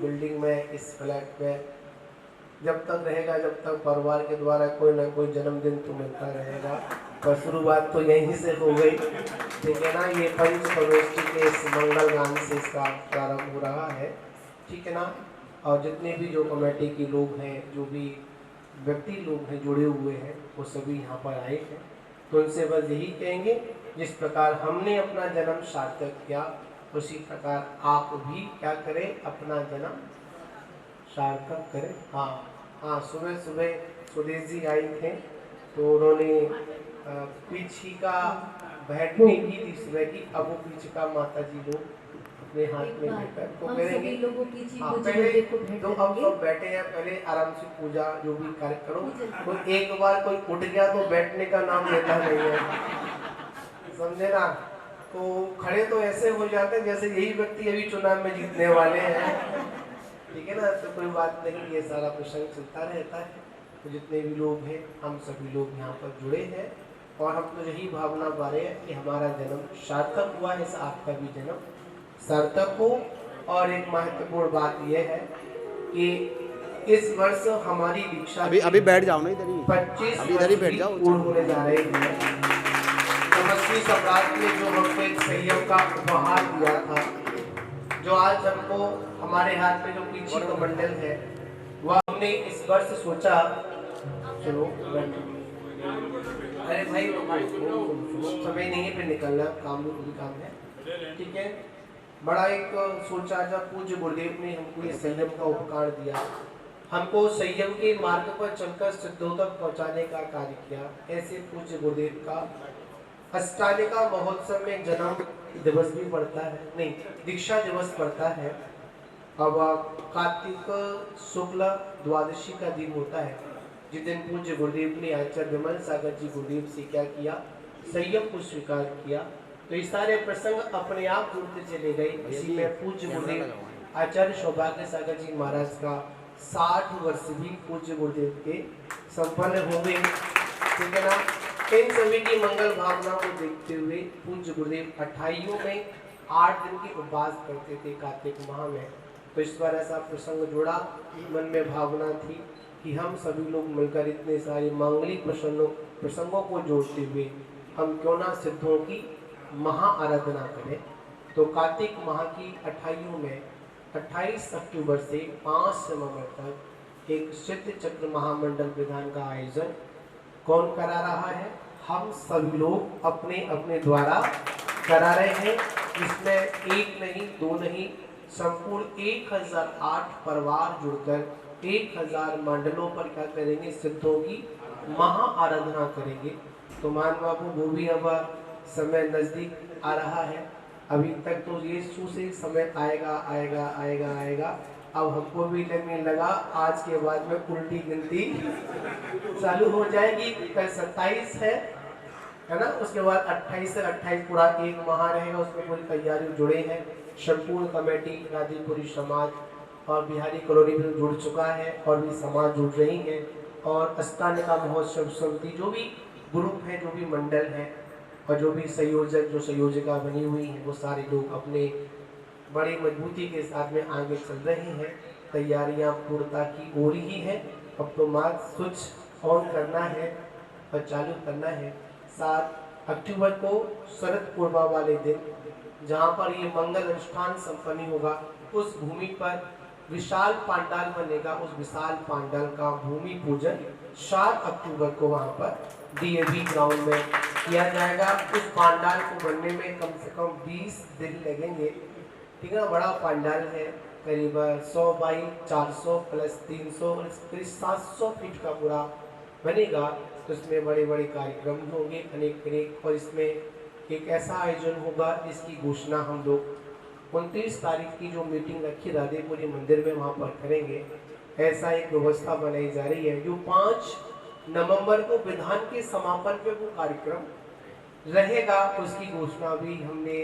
बिल्डिंग में, इस फ्लैट में जब तक रहेगा, जब तक परिवार के द्वारा कोई ना कोई जन्मदिन तो मिलता रहेगा। पर शुरुआत तो यहीं से हो गई, ठीक है ना। ये पंच प्रवेष्टि के इस मंगल गान से इसका प्रारंभ हो रहा है, ठीक है ना। और जितने भी जो कमेटी के लोग हैं, जो भी व्यक्ति लोग हैं जुड़े हुए हैं, वो सभी यहाँ पर आए हैं। तो उनसे बस यही कहेंगे, जिस प्रकार हमने अपना जन्म सार्थक किया, उसी प्रकार आप भी क्या करें, अपना जन्म सार्थक करें। हाँ हाँ, सुबह सुबह सुदेश जी आए थे तो उन्होंने पीछी का भेंट भी की थी सुबह की। अब वो पीछी का माता जी लोग अपने हाथ में लेकर तो करेंगे। हाँ, पहले तो हम सब बैठे हैं, पहले आराम से पूजा जो भी कार्य करो। कोई एक बार कोई उठ गया तो बैठने का नाम लेता नहीं है, समझे ना। तो खड़े तो ऐसे हो जाते हैं जैसे यही व्यक्ति अभी चुनाव में जीतने वाले हैं, ठीक है ना। तो कोई बात नहीं, ये सारा प्रसंग चलता रहता है। तो जितने भी लोग हैं, हम सभी लोग यहाँ पर जुड़े हैं और हम तो यही भावना पा रहे हैं कि हमारा जन्म सार्थक हुआ है, आपका भी जन्म सार्थक हो। और एक महत्वपूर्ण बात यह है कि इस वर्ष हमारी दीक्षा अभी बैठ जाओ ना, इधर ही 25 अभी इधर ही बैठ जाओ। पूर्ण होने जा रहे हैं। तमस्वी सम्राट ने जो हमको एक संयम का उपहार दिया था, जो आज हमको हमारे हाथ में जो पीछे का मंडल है, वह हमने इस वर्ष सोचा, चलो अरे भाई समय नहीं है, फिर निकलना काम भी काम है, ठीक है। बड़ा एक सोचा, जब पूज्य गुरुदेव ने हमको ये संयम का उपकार दिया, हमको संयम के मार्ग पर चलकर सिद्धों तक पहुंचाने का कार्य किया। ऐसे पूज्य गुरुदेव का अष्टालिका महोत्सव में जन्म दिवस भी पड़ता है, नहीं दीक्षा दिवस पड़ता है। अब कार्तिक शुक्ल द्वादशी का दिन होता है, जिस दिन पूज्य गुरुदेव ने आचार्य विमल सागर जी गुरुदेव से क्या किया, संयम को स्वीकार किया। तो ये सारे प्रसंग अपने आप जुड़ते चले गए। इसी में पूज्य गुरुदेव आचार्य सौभाग्य सागर जी महाराज का 60 वर्ष भी पूज्य गुरुदेव के संपन्न हो गए, ठीक है ना। इन सभी की मंगल भावना को देखते हुए पूज्य गुरुदेव 28 में 8 दिन की उपवास करते थे कार्तिक माह में। तो इस बार ऐसा प्रसंग जुड़ा, मन में भावना थी कि हम सभी लोग मिलकर इतने सारे मांगलिक प्रसंगों को जोड़ते हुए हम क्यों ना सिद्धों की महा आराधना करें। तो कार्तिक माह की 28 में 28 अक्टूबर से 5 सितंबर तक एक सिद्ध चक्र महामंडल विधान का आयोजन कौन करा रहा है, हम सभी लोग अपने अपने द्वारा करा रहे हैं। इसमें एक नहीं, दो नहीं, संपूर्ण 1008 परिवार जुड़कर 1000 मंडलों पर क्या करेंगे, सिद्धों की महा आराधना करेंगे। तो मान बाबू वो भी अब समय नज़दीक आ रहा है। अभी तक तो ये से समय आएगा आएगा आएगा आएगा, अब हमको भी लगने लगा आज के बाद में उल्टी गिनती चालू हो जाएगी। कल 27 है ना, उसके बाद 28 से 28 पूरा एक माह रहेगा, उसमें पूरी तैयारी जुड़े हैं। संपूर्ण कमेटी राधेपुरी समाज और बिहारी कॉलोनी में जुड़ चुका है और भी समाज जुड़ रही हैं, और अष्टानिका महोत्सव समिति जो भी ग्रुप है, जो भी मंडल है और जो भी संयोजक जो संयोजिका बनी हुई है, वो सारे लोग अपने बड़ी मजबूती के साथ में आगे चल रहे हैं। तैयारियां पूर्णता की ओर ही है। अब तो मात्र स्विच ऑन करना है और चालू करना है। 7 अक्टूबर को शरद पूर्णिमा वाले दिन जहां पर ये मंगल अनुष्ठान संपन्न होगा, उस भूमि पर विशाल पांडाल बनेगा। उस विशाल पांडाल का भूमि पूजन 7 अक्टूबर को वहां पर डीएवी ग्राउंड में किया जाएगा। उस पांडाल को बनने में कम से कम 20 दिन लगेंगे। ठीक है, बड़ा पांडाल है, करीब 100 बाई 400 प्लस 300 करीब 700 फीट का पूरा बनेगा। तो इसमें बड़े बड़े कार्यक्रम होंगे अनेक, और इसमें एक ऐसा आयोजन होगा जिसकी घोषणा हम लोग 29 तारीख की जो मीटिंग रखी राधेपुरी मंदिर में वहाँ पर करेंगे। ऐसा एक व्यवस्था बनाई जा रही है। जो 5 नवंबर को विधान के समापन पे वो कार्यक्रम रहेगा, उसकी घोषणा भी हमने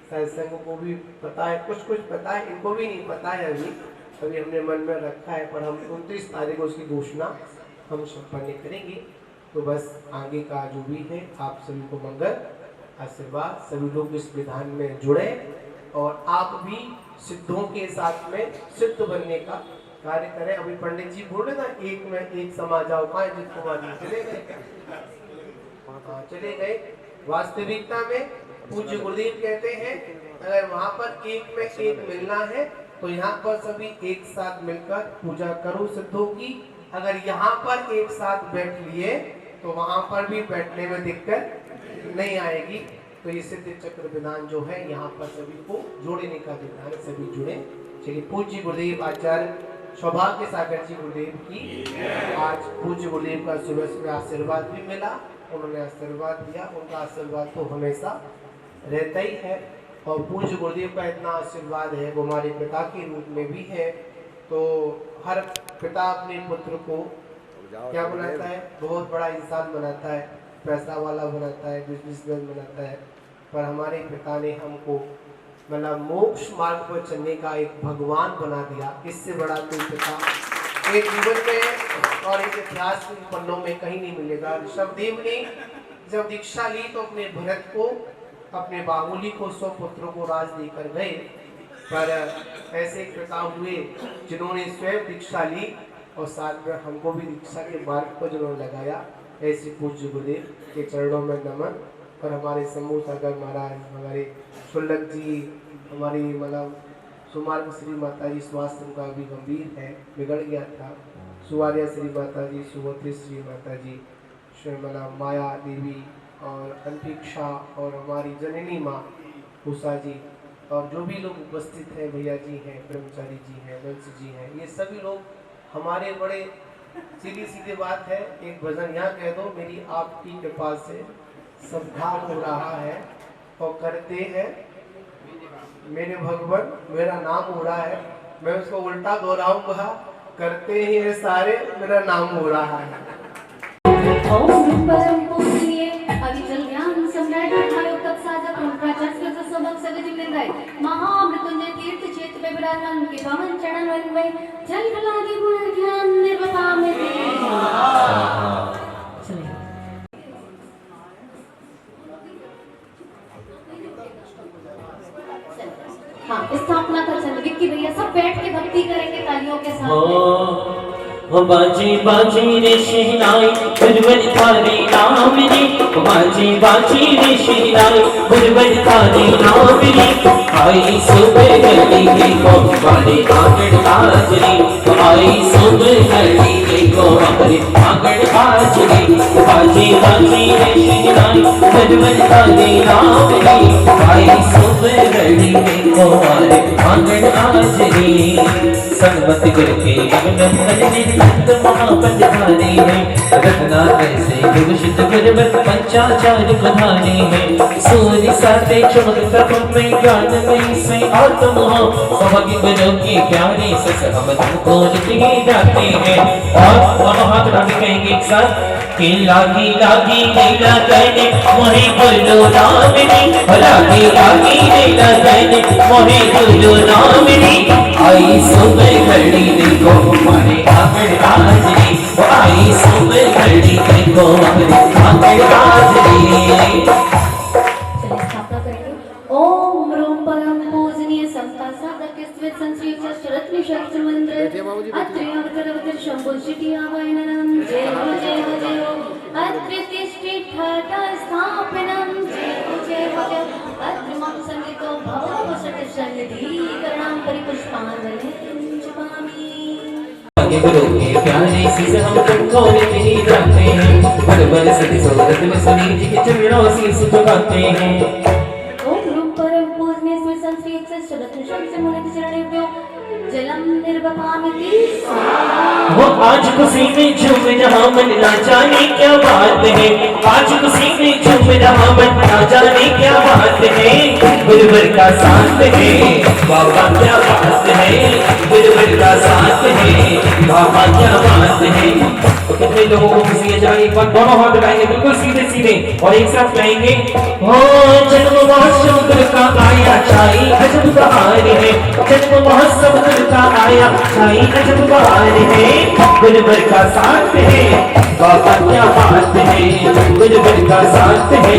संघ को भी पता है, कुछ पता है, इनको भी नहीं पता है अभी हमने मन में रखा है, पर हम 29 तारीख को उसकी घोषणा हम संपन्न करेंगे। तो बस आगे का जो भी है, आप सभी को मंगल आशीर्वाद, सभी लोग इस विधान में जुड़े और आप भी सिद्धों के साथ में सिद्ध बनने का कार्य करें। अभी पंडित जी बोल रहे ना, एक में एक समा जाओ, कहाँ जित कुमार जी चले गए? चले गए। वास्तविकता में पूज्य गुरुदेव कहते हैं, अगर वहाँ पर एक में एक मिलना है तो यहाँ पर सभी एक साथ मिलकर पूजा करो सिद्धों की। अगर यहाँ पर एक साथ बैठ लिए तो वहाँ पर भी बैठने में दिक्कत नहीं आएगी। तो ये सिद्ध चक्र विधान जो है, यहाँ पर सभी को जोड़ने का विधान, सभी जुड़े। चलिए, पूज्य गुरुदेव आचार्य सौभाग्य सागर जी गुरुदेव की आज पूज्य गुरुदेव का सुबह सुबह आशीर्वाद भी मिला, उन्होंने आशीर्वाद दिया। उनका आशीर्वाद तो हमेशा रहता ही है, और पूज्य गुरुदेव का इतना आशीर्वाद है, वो हमारे पिता के रूप में भी है। तो हर पिता अपने पुत्र को क्या बनाता है? बहुत बड़ा इंसान बनाता है, पैसा वाला बनाता है, बिजनेसमैन बनाता है। पर हमारे पिता ने हमको मतलब मोक्ष मार्ग पर चलने का एक भगवान बना दिया। इससे बड़ा कोई पिता एक जीवन में और एक इतिहास के पन्नों में कहीं नहीं मिलेगा। ऋषभदेव ने जब दीक्षा ली तो अपने भरत को, अपने बाहुली को, 100 पुत्रों को राज देकर गए। पर ऐसे पिता हुए जिन्होंने स्वयं दीक्षा ली और साथ में हमको भी दीक्षा के मार्ग पर जिन्होंने लगाया। ऐसे पूज्य गुरुदेव के चरणों में नमन। और हमारे समूह सागर महाराज, हमारे शुल्लक जी, हमारी मतलब सुमार्ग श्री माता जी, स्वास्थ्य उनका भी गंभीर है, बिगड़ गया था। सुवारिया श्री माता जी, सुवत्री श्री माता जी, मतलब माया देवी और अंतिक्षा और हमारी जननी माँ उषा जी, और जो भी लोग उपस्थित हैं, भैया जी हैं, ब्रह्मचारी जी हैं, वंश जी हैं, ये सभी लोग हमारे बड़े सीधी सीधी बात है। एक भजन यहाँ कह दो, मेरी आपकी कृपा से सब काम हो रहा है और करते हैं मेरे भगवान, मेरा नाम हो रहा है। मैं उसको उल्टा दोहराऊंगा, करते ही है सारे, मेरा नाम हो रहा है। ओम परम पूज्य अविचल ज्ञान सम्राट आयोग तक साधक प्राचार्य के समक्ष सगजिंदाय महामृत्युंजय तीर्थ क्षेत्र में विराजमान के पावन चरणों में जल कलादि गुण ज्ञान निर्वता में स्थापना कर चल विक्की भैया सब बैठ के भक्ति करेंगे तालियों के साथ। हो बाजी बाजी रे शहनाई बुलबुल थारी नाम रे, बाजी बाजी रे शहनाई बुलबुल थारी नाम रे। आई सुबह गली के को हमारे आंगन हाजरी, आई सुबह गली के को हमारे आंगन हाजरी। बाजी बाजी रे शहनाई बुलबुल थारी नाम रे, आई सुबह गली के को हमारे आंगन हाजरी। संगत करके अगन महापंडित है, रत्ना कैसे विभूषित गिरवत पंचाचार्य प्रधाने हैं सूर्य साथे चमक तप में ज्ञान में से आत्म हो सौभाग्य गुरु की प्यारे से हम तुमको निकले जाते हैं। और दोनों हाथ उठा के कहेंगे एक साथ कि लागी लागी लीला कहने मोहे गुरु नामिनी, लागी लागी लीला कहने मोहे गुरु नामिनी। आई सुबह घड़ी देखो हमारे आंगन हाजरी, आई सुबह घड़ी देखो हमारे आंगन हाजरी। चलिए स्थापना करेंगे। ओम रूम परम पूजनीय समता साधक स्थित संश्रित शरत्नि शक्ति मंत्र अत्रि अवतर शंभु शिटी आवाहनम जय हो जय हो जय हो अत्रि तिष्ठि ठाटा स्थापनम जय हो जय हो जय अत्रि मम संगीतो भव सट सन्निधि करणाम परिपुष्पांजलि चुपामि। गुरु के प्यारे से हम तुमको नहीं जाते हैं, भर भर सती सोरत में सुनी जी के चरणों से झुकाते हैं। ओम रूप परम पूजनीय स्मृत संश्रित शरत्नि शक्ति मुनि चरणेभ्यो जलम निर्वपामिति स्वाहा। वो आज खुशी में झूम रहा मन ना जाने क्या बात है, आज खुशी में झूम रहा मन ना जाने क्या बात है। गुरुवर का साथ है बाबा क्या बात है, गुरुवर का साथ है बाबा क्या बात है। कितने लोगों को खुशी है, जरा एक बार दोनों हाथ उठाएंगे बिल्कुल सीधे सीधे और एक साथ कहेंगे हो जन्म महोत्सव गुरु का आया छाई अजब बहार है, जन्म महोत्सव गुरु का आया छाई अजब बहार है। गुरुवर का साथ है बाबा क्या बात है, गुरुवर का साथ है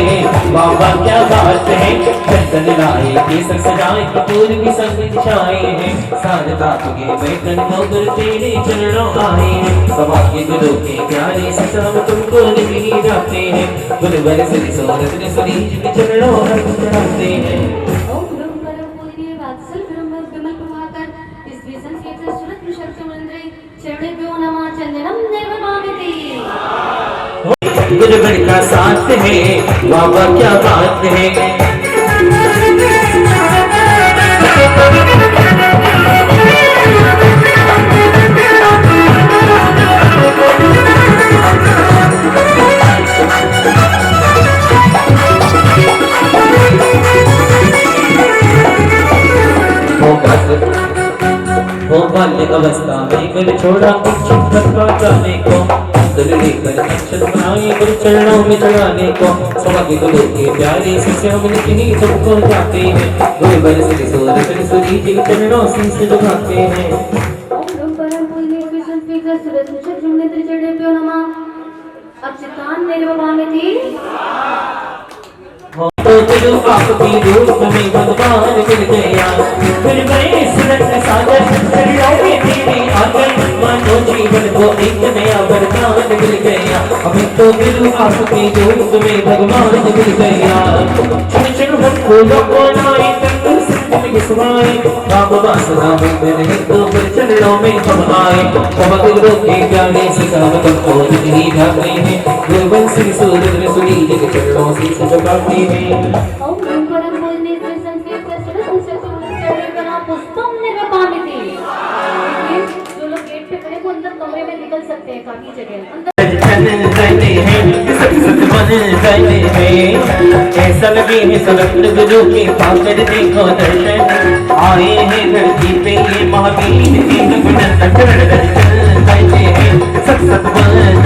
बाबा क्या बात है। चंदन लाए केसर सजाए कपूर भी संग छाए हैं, सारदा तुगे बैठन गुरु तेरे चरणों आए हैं। सौभाग्य गुरु के प्यारे से सब तुमको निकली जाते हैं, गुरुवर से सोरत ने सुनीज के चरणों पर चढ़ाते हैं। ओम ब्रह्म परम पूजनीय वात्सल ब्रह्म विमल प्रभाकर इस विजन के शरत्नि शक्ति मंत्र चरणेभ्यो नमः चंदनम निर्वपामिति। गुरुवर का साथ है बाबा क्या बात है। वो बाल्य अवस्था में गुरु छोड़ा कुछ जाने को, गुरु लेकर अक्षर बनाए गुरु चरणों में चढ़ाने को। सौभाग्य गुरु के प्यारे से हम नहीं सबको जाते हैं, गुरु बर से सूरज सूरी जी के चरणों से झुकाते हैं। ओम ब्रह्म परम पूजनीय विष्णु स्पीकर शरत्नि शक्ति मंत्र चरणेभ्यो नमः अच्युतान निर्वपामिति। तो गुरु आपकी रूप में भगवान मिल गया, फिर गए सुरत सागर चरणों में तेरे आकर मानो जीवन को एक नया वरदान मिल गया। हमें तो गुरु आपकी रूप में भगवान मिल गया। क्षण क्षण हम फूलों को लाए तंदुरुस्त जिंदगी सुनाए, राम वासना में मेरे तो फिर चरणों में हम आए। सौभाग्य गुरु के प्यारे से सब तुमको निकली जाते हैं, गुरुवर से सूरज ने सुनी जी के चरणों से झुकाते हैं। ओम ब्रह्म परम पूजनीय विष्णु स्पीकर शरत्नि शक्ति मंत्र चरणेभ्यो नमः पुष्पम निर्वपामिति। देखिए जो लोग गेट पे खड़े वो अंदर कमरे में निकल सकते हैं, काफी जगह अंदर। ऐसा लगे है सलग्न गुरु के पाकर देखो दर्शन आए हैं धरती पे ये महावीर तीन गुण शरण दर्शन गाते हैं सत सत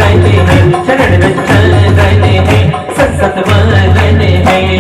गाते हैं शरण दर्शन गाते हैं सत सत गाते हैं।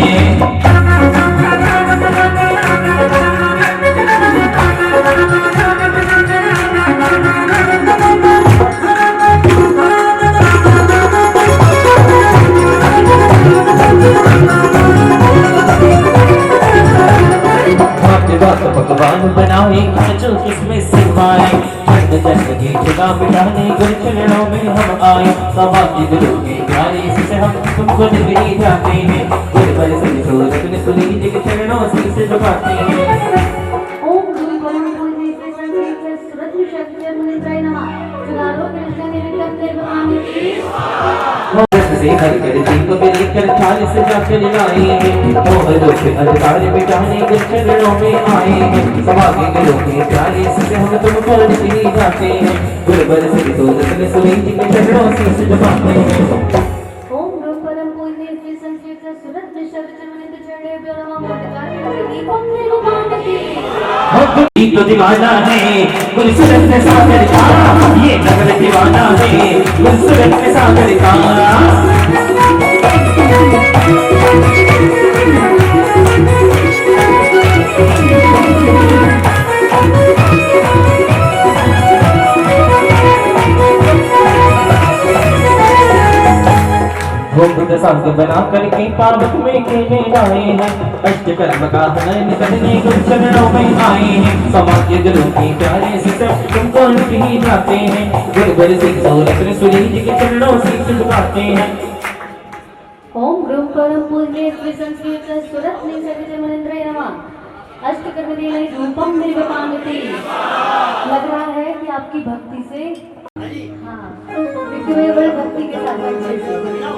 भगवान बनाए जो किसमें सिवाए जन्म जन्म की खुदा बिठाने गुरु चरणों में हम आए। सौभाग्य गुरु के प्यारे से हम तुमको निकली जाते हैं, गुरु पर से सूरज ने सुनी जी के चरणों से झुकाते हैं। ओम गुरु परम पूजनीय विष्णु शरत्नि शक्ति मंत्र नमः जुगालो कृष्ण निर्विकल्प निर्वपामिति। से हर कर जी को मेरी कर 40 जाकर लाए हैं, मोहरों से अंधकार मिटाने के चरणों में आए हैं। समागे गलों के प्यारे से हम तुमको नहीं जाते हैं, गुरबर से दौलत में सुनी जी के चरणों से झुकाते हैं। ओम रूप परम पूज्य श्री संस्कृत सुरत निशब्द चमनित चढ़े ब्रह्मा मोटकार दीपम निर्वाणती। तो दीवाना है गुलशरत में सागर का, ये नगर दीवाना है गुलशरत में सागर का। बुद्ध सांग बना करके पावक में खेले आए हैं, अष्टकर्म का हनन करने गुलशरणों में आए हैं। समाज दिलों के प्यारे से सब तुमको नहीं जाते हैं, गुरबर सिंह सोरत सुरी जी के चरणों से झुकाते हैं। ओम रूप परम पूज्य श्री संस्कृत सुरत निशब्द चमनिंद्र नमः। अष्टकर्म देने रूपम निर्विपामति। लग रहा है कि आपकी भक्ति से भक्ति के साथ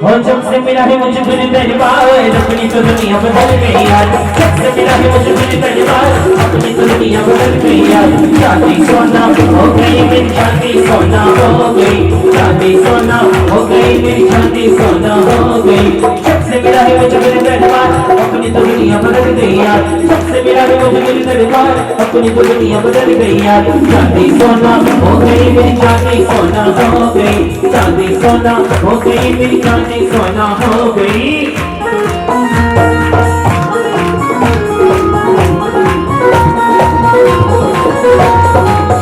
और जब से मिला है मुझे तेरे दरबार, अपनी तो दुनिया बदल गई यार। जब से मिला है मुझे तेरे दरबार, अपनी तो दुनिया बदल गई यार। चांदी सोना हो गई मेरी चांदी सोना हो गई, चांदी सोना हो गई मेरी चांदी सोना हो गई। जब से मिला है मुझे तेरे दरबार, अपनी तो दुनिया बदल गई यार। जब से मिला है मुझे तेरे दरबार, अपनी तो दुनिया बदल गई यार। चांदी सोना हो गई मेरी चांदी सोना हो गई, चांदी सोना हो गई मेरी चांदी सोना हो गई।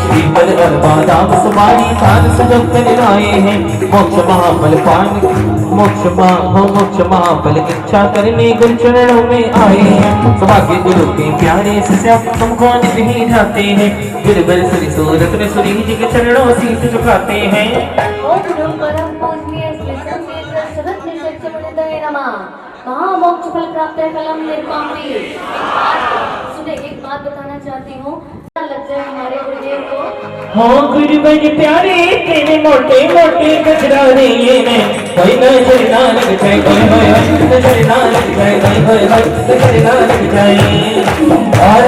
श्रीपद और बादाम सुमारी थान सुगम कर आए हैं, मोक्ष महाफल पान मोक्ष महाफल इच्छा करने गुरु चरणों में आए हैं। सौभाग्य गुरु के प्यारे से सब तुमको नहीं जाते हैं, गिरबर सुरी सूरत में सुरी जी के चरणों से झुकाते हैं। ओम रूप परम पूज्य श्री संस्कृत सुरत निशब्द चमनिंद्र नमः। कहाँ मोक्ष फल प्राप्त है कलम निर्पामी। सुने एक बात बताना चाहती हूँ, लग जाए हमारे गुरुदेव को। हो गुरुवर प्यारे तेरे मोटे मोटे गजरारे ये मैं कोई नजर ना लग जाए, कोई नजर ना लग जाए, नजर ना लग जाए। और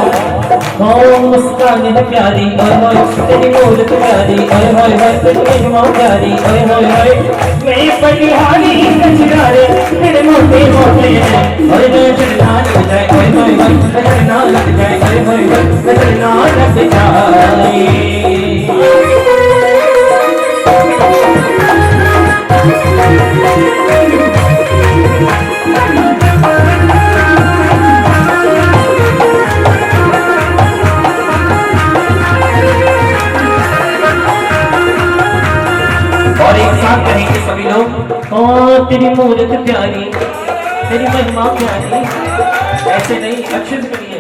हो मुस्कान प्यारी ओए होए तेरी मूरत प्यारी ओए होए होए तेरी महिमा प्यारी ओए होए होए। मैं बलिहारी गजरारे तेरे मोटे मोटे हैं, ओए नजर ना लग जाए, ओए होए होए नजर ना लग जाए, ओए होए होए नजर ना लग जाए। और एक साथ कहेंगे सभी लोग, ओ तेरी मूरत प्यारी तेरी महिमा प्यारी। ऐसे नहीं, अच्छे से करिए,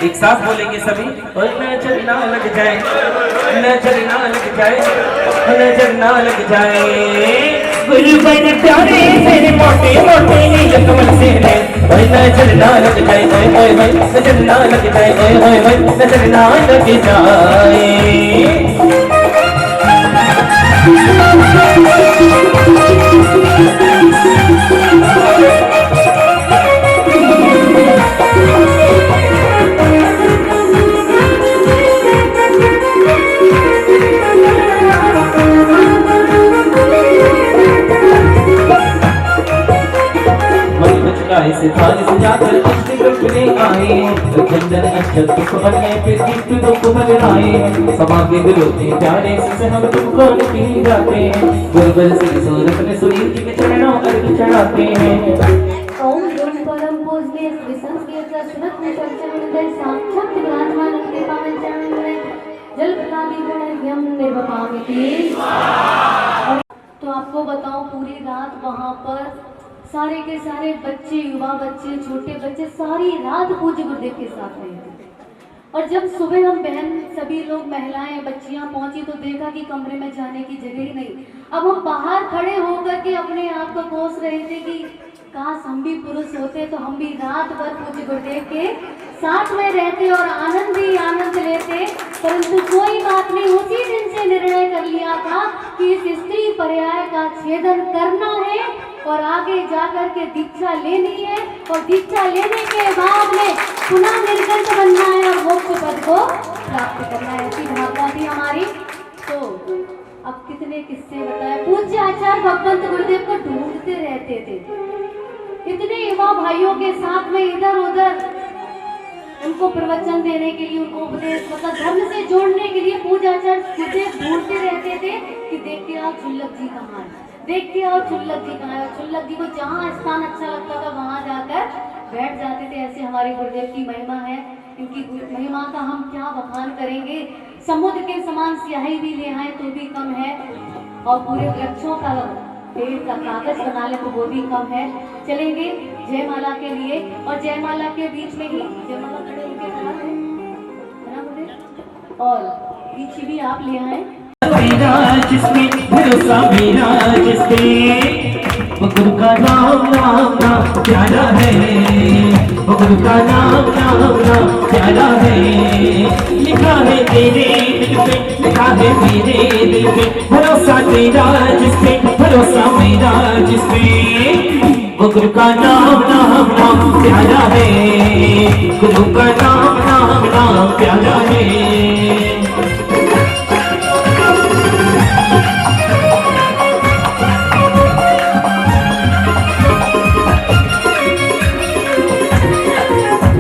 एक साथ बोलेंगे सभी। और नजर ना लग जाए, नजर ना लग जाए, नजर ना लग जाए। गुरुवर प्यारे तेरे मोटे मोटे नील कमल से है, ओए नजर ना लग जाए, ओए ओए ओए नजर ना लग जाए, ओए ओए ओए नजर ना लग जाए। से थाली सजाकर अष्टकर्म आए, चंदन अक्षत पुष्प बने फिर दीप दुख बनाए। समागे गुरु के प्यारे से हम तुमको नहीं जाते हैं, गुरबर श्री सूरत में सुरी जी के चरणों अर्घ चढ़ाते हैं। ओम रूप परम पूज्य श्री संस्कृत सुरत निशब्द चमनिंद्र साक्षात विराजमान अपने पावन चरणों में जल प्रदानी गुणयम निर्वपामिति। तो आपको बताऊं, पूरी रात वहाँ पर सारे के सारे बच्चे, युवा बच्चे, छोटे बच्चे सारी रात पूज्य गुरुदेव के साथ रहे थे। और जब सुबह हम बहन सभी लोग महिलाएं बच्चियां पहुंची तो देखा कि कमरे में जाने की जगह ही नहीं। अब हम बाहर खड़े होकर के अपने आप को कोस रहे थे कि काश हम भी पुरुष होते तो हम भी रात भर पूज्य गुरुदेव के साथ में रहते और आनंद ही आनंद लेते। परंतु कोई बात नहीं, उसी दिन से निर्णय कर लिया था कि इस स्त्री पर्याय का छेदन करना है और आगे जाकर के दीक्षा लेनी है और दीक्षा लेने के बाद में पुनः निर्गंत बनना है और मोक्ष पद को प्राप्त करना है। ऐसी भावना थी हमारी। तो अब कितने किस्से बताए। पूज्य आचार्य भगवंत गुरुदेव को ढूंढते रहते थे। इतने युवा भाइयों के साथ में इधर उधर उनको प्रवचन देने के लिए, उनको उपदेश मतलब धर्म से जोड़ने के लिए पूज्य आचार्य गुरुदेव ढूंढते रहते थे कि देखते आओ छुल्लक जी कहाँ है, देखते आओ छुल्लक जी कहाँ है। छुल्लक जी को जहाँ स्थान अच्छा लगता था वहां जाकर बैठ जाते थे। ऐसे हमारे गुरुदेव की महिमा है। इनकी महिमा का हम क्या बखान करेंगे। समुद्र के समान स्याही भी ले आए तो भी कम है और पूरे वृक्षों का पेड़ का कागज बना ले तो वो भी कम है। चलेंगे जयमाला के लिए और जयमाला के बीच में ही जयमाला खड़े होकर खड़ा है ना मुझे, और पीछे भी आप ले आए। मेरा जिसमें भरोसा मेरा जिसमें वो गुरु का नाम नाम नाम प्यारा है, वो गुरु का नाम नाम नाम प्यारा है। लिखा है तेरे दिल पे, लिखा है मेरे दिल पे, भरोसा तेरा जिसमें भरोसा मेरा जिसमें वो गुरु का नाम नाम नाम प्यारा है, गुरु का नाम नाम नाम प्यारा है।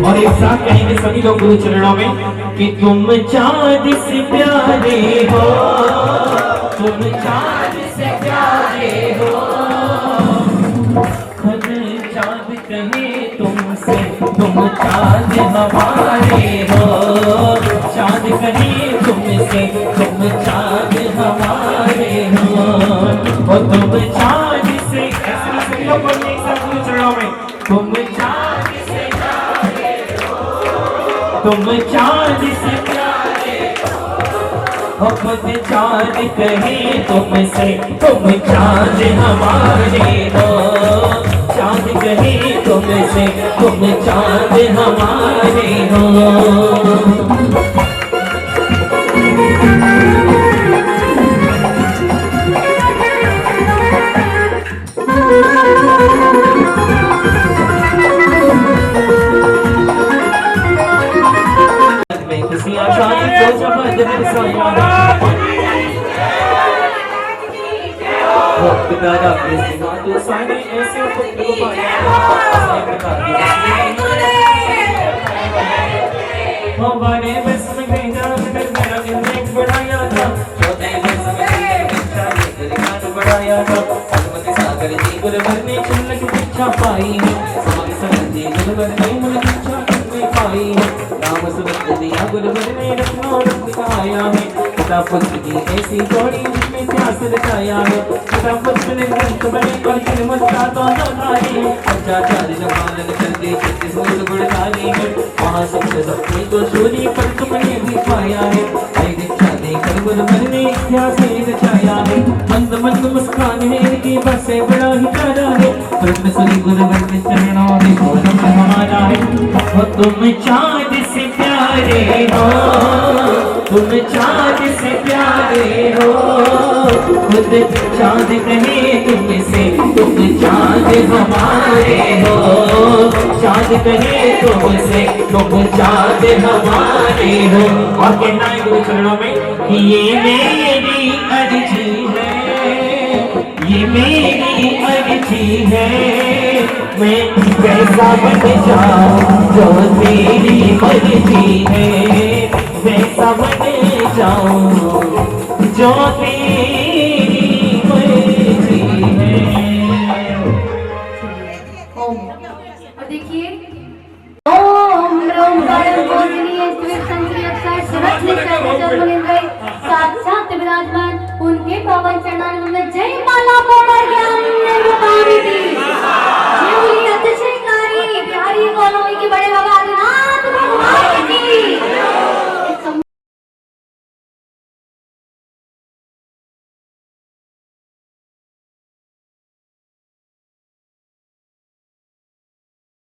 और एक साथ कहेंगे सभी लोग गुरु चरणों में कि तुम चाँद से प्यारे हो, तुम चाँद से प्यारे हो। खुद चाँद कहे तुमसे तुम चाँद हमारे हो, चाँद कहे तुमसे तुम चाँद हमारे हो। और तुम चाँद से सभी लोग बोलिए एक साथ गुरु चरणों में, तुम चाँद से तुम चाँद से प्यारे हो। खुद चाँद कहे तुमसे तुम चाँद हमारे हो, चाँद कहे तुमसे तुम चाँद हमारे हो। हमारे बस में मेरा दिल बढ़ाया था, बढ़ाया था। सागर जी गुरुवर ने छुल्लक दीक्षा पाई है, सागर जी गुरुवर ने मुझे दीक्षा पाई है। नाम सुबह दिया गुरुवर ने रत्नों रत्न गाया है, पिता पुत्र की ऐसी जोड़ी जिसमें इतिहास रचाया है। पिता पुत्र ने ग्रंथ बने और किरमत का दोनों नारी है, आचार्य पालन कर दे छत्तीस मूल गुणकारी है। महासत्य सत्य को सूरी पर तुमने भी पाया है, दीक्षा देकर गुरुवर ने इतिहास रचाया है। मंद मंद मुस्कान है इनकी बसे बड़ा ही प्यारा है, परम श्री गुरुवर के चरणों में गौरव हमारा है। वो तुम चाँद से प्यारे हो, तुम चाँद से प्यारे हो। खुद चाँद कहे तुमसे तुम चाँद हमारे हो, चाँद कहे तुमसे तुम चाँद हमारे हो। और कहना है गुरु चरणों में कि ये मेरी अर्जी है, ये मेरी अर्जी है। मैं वैसा बन जाऊं जो तेरी मर्जी है, वैसा बन जाऊं जो तेरी मर्जी है। और देखिए ओम ब्रह्म बोधनीय साक्षात विराजमान उनके पावन चरणों में जय माला बोला ज्ञान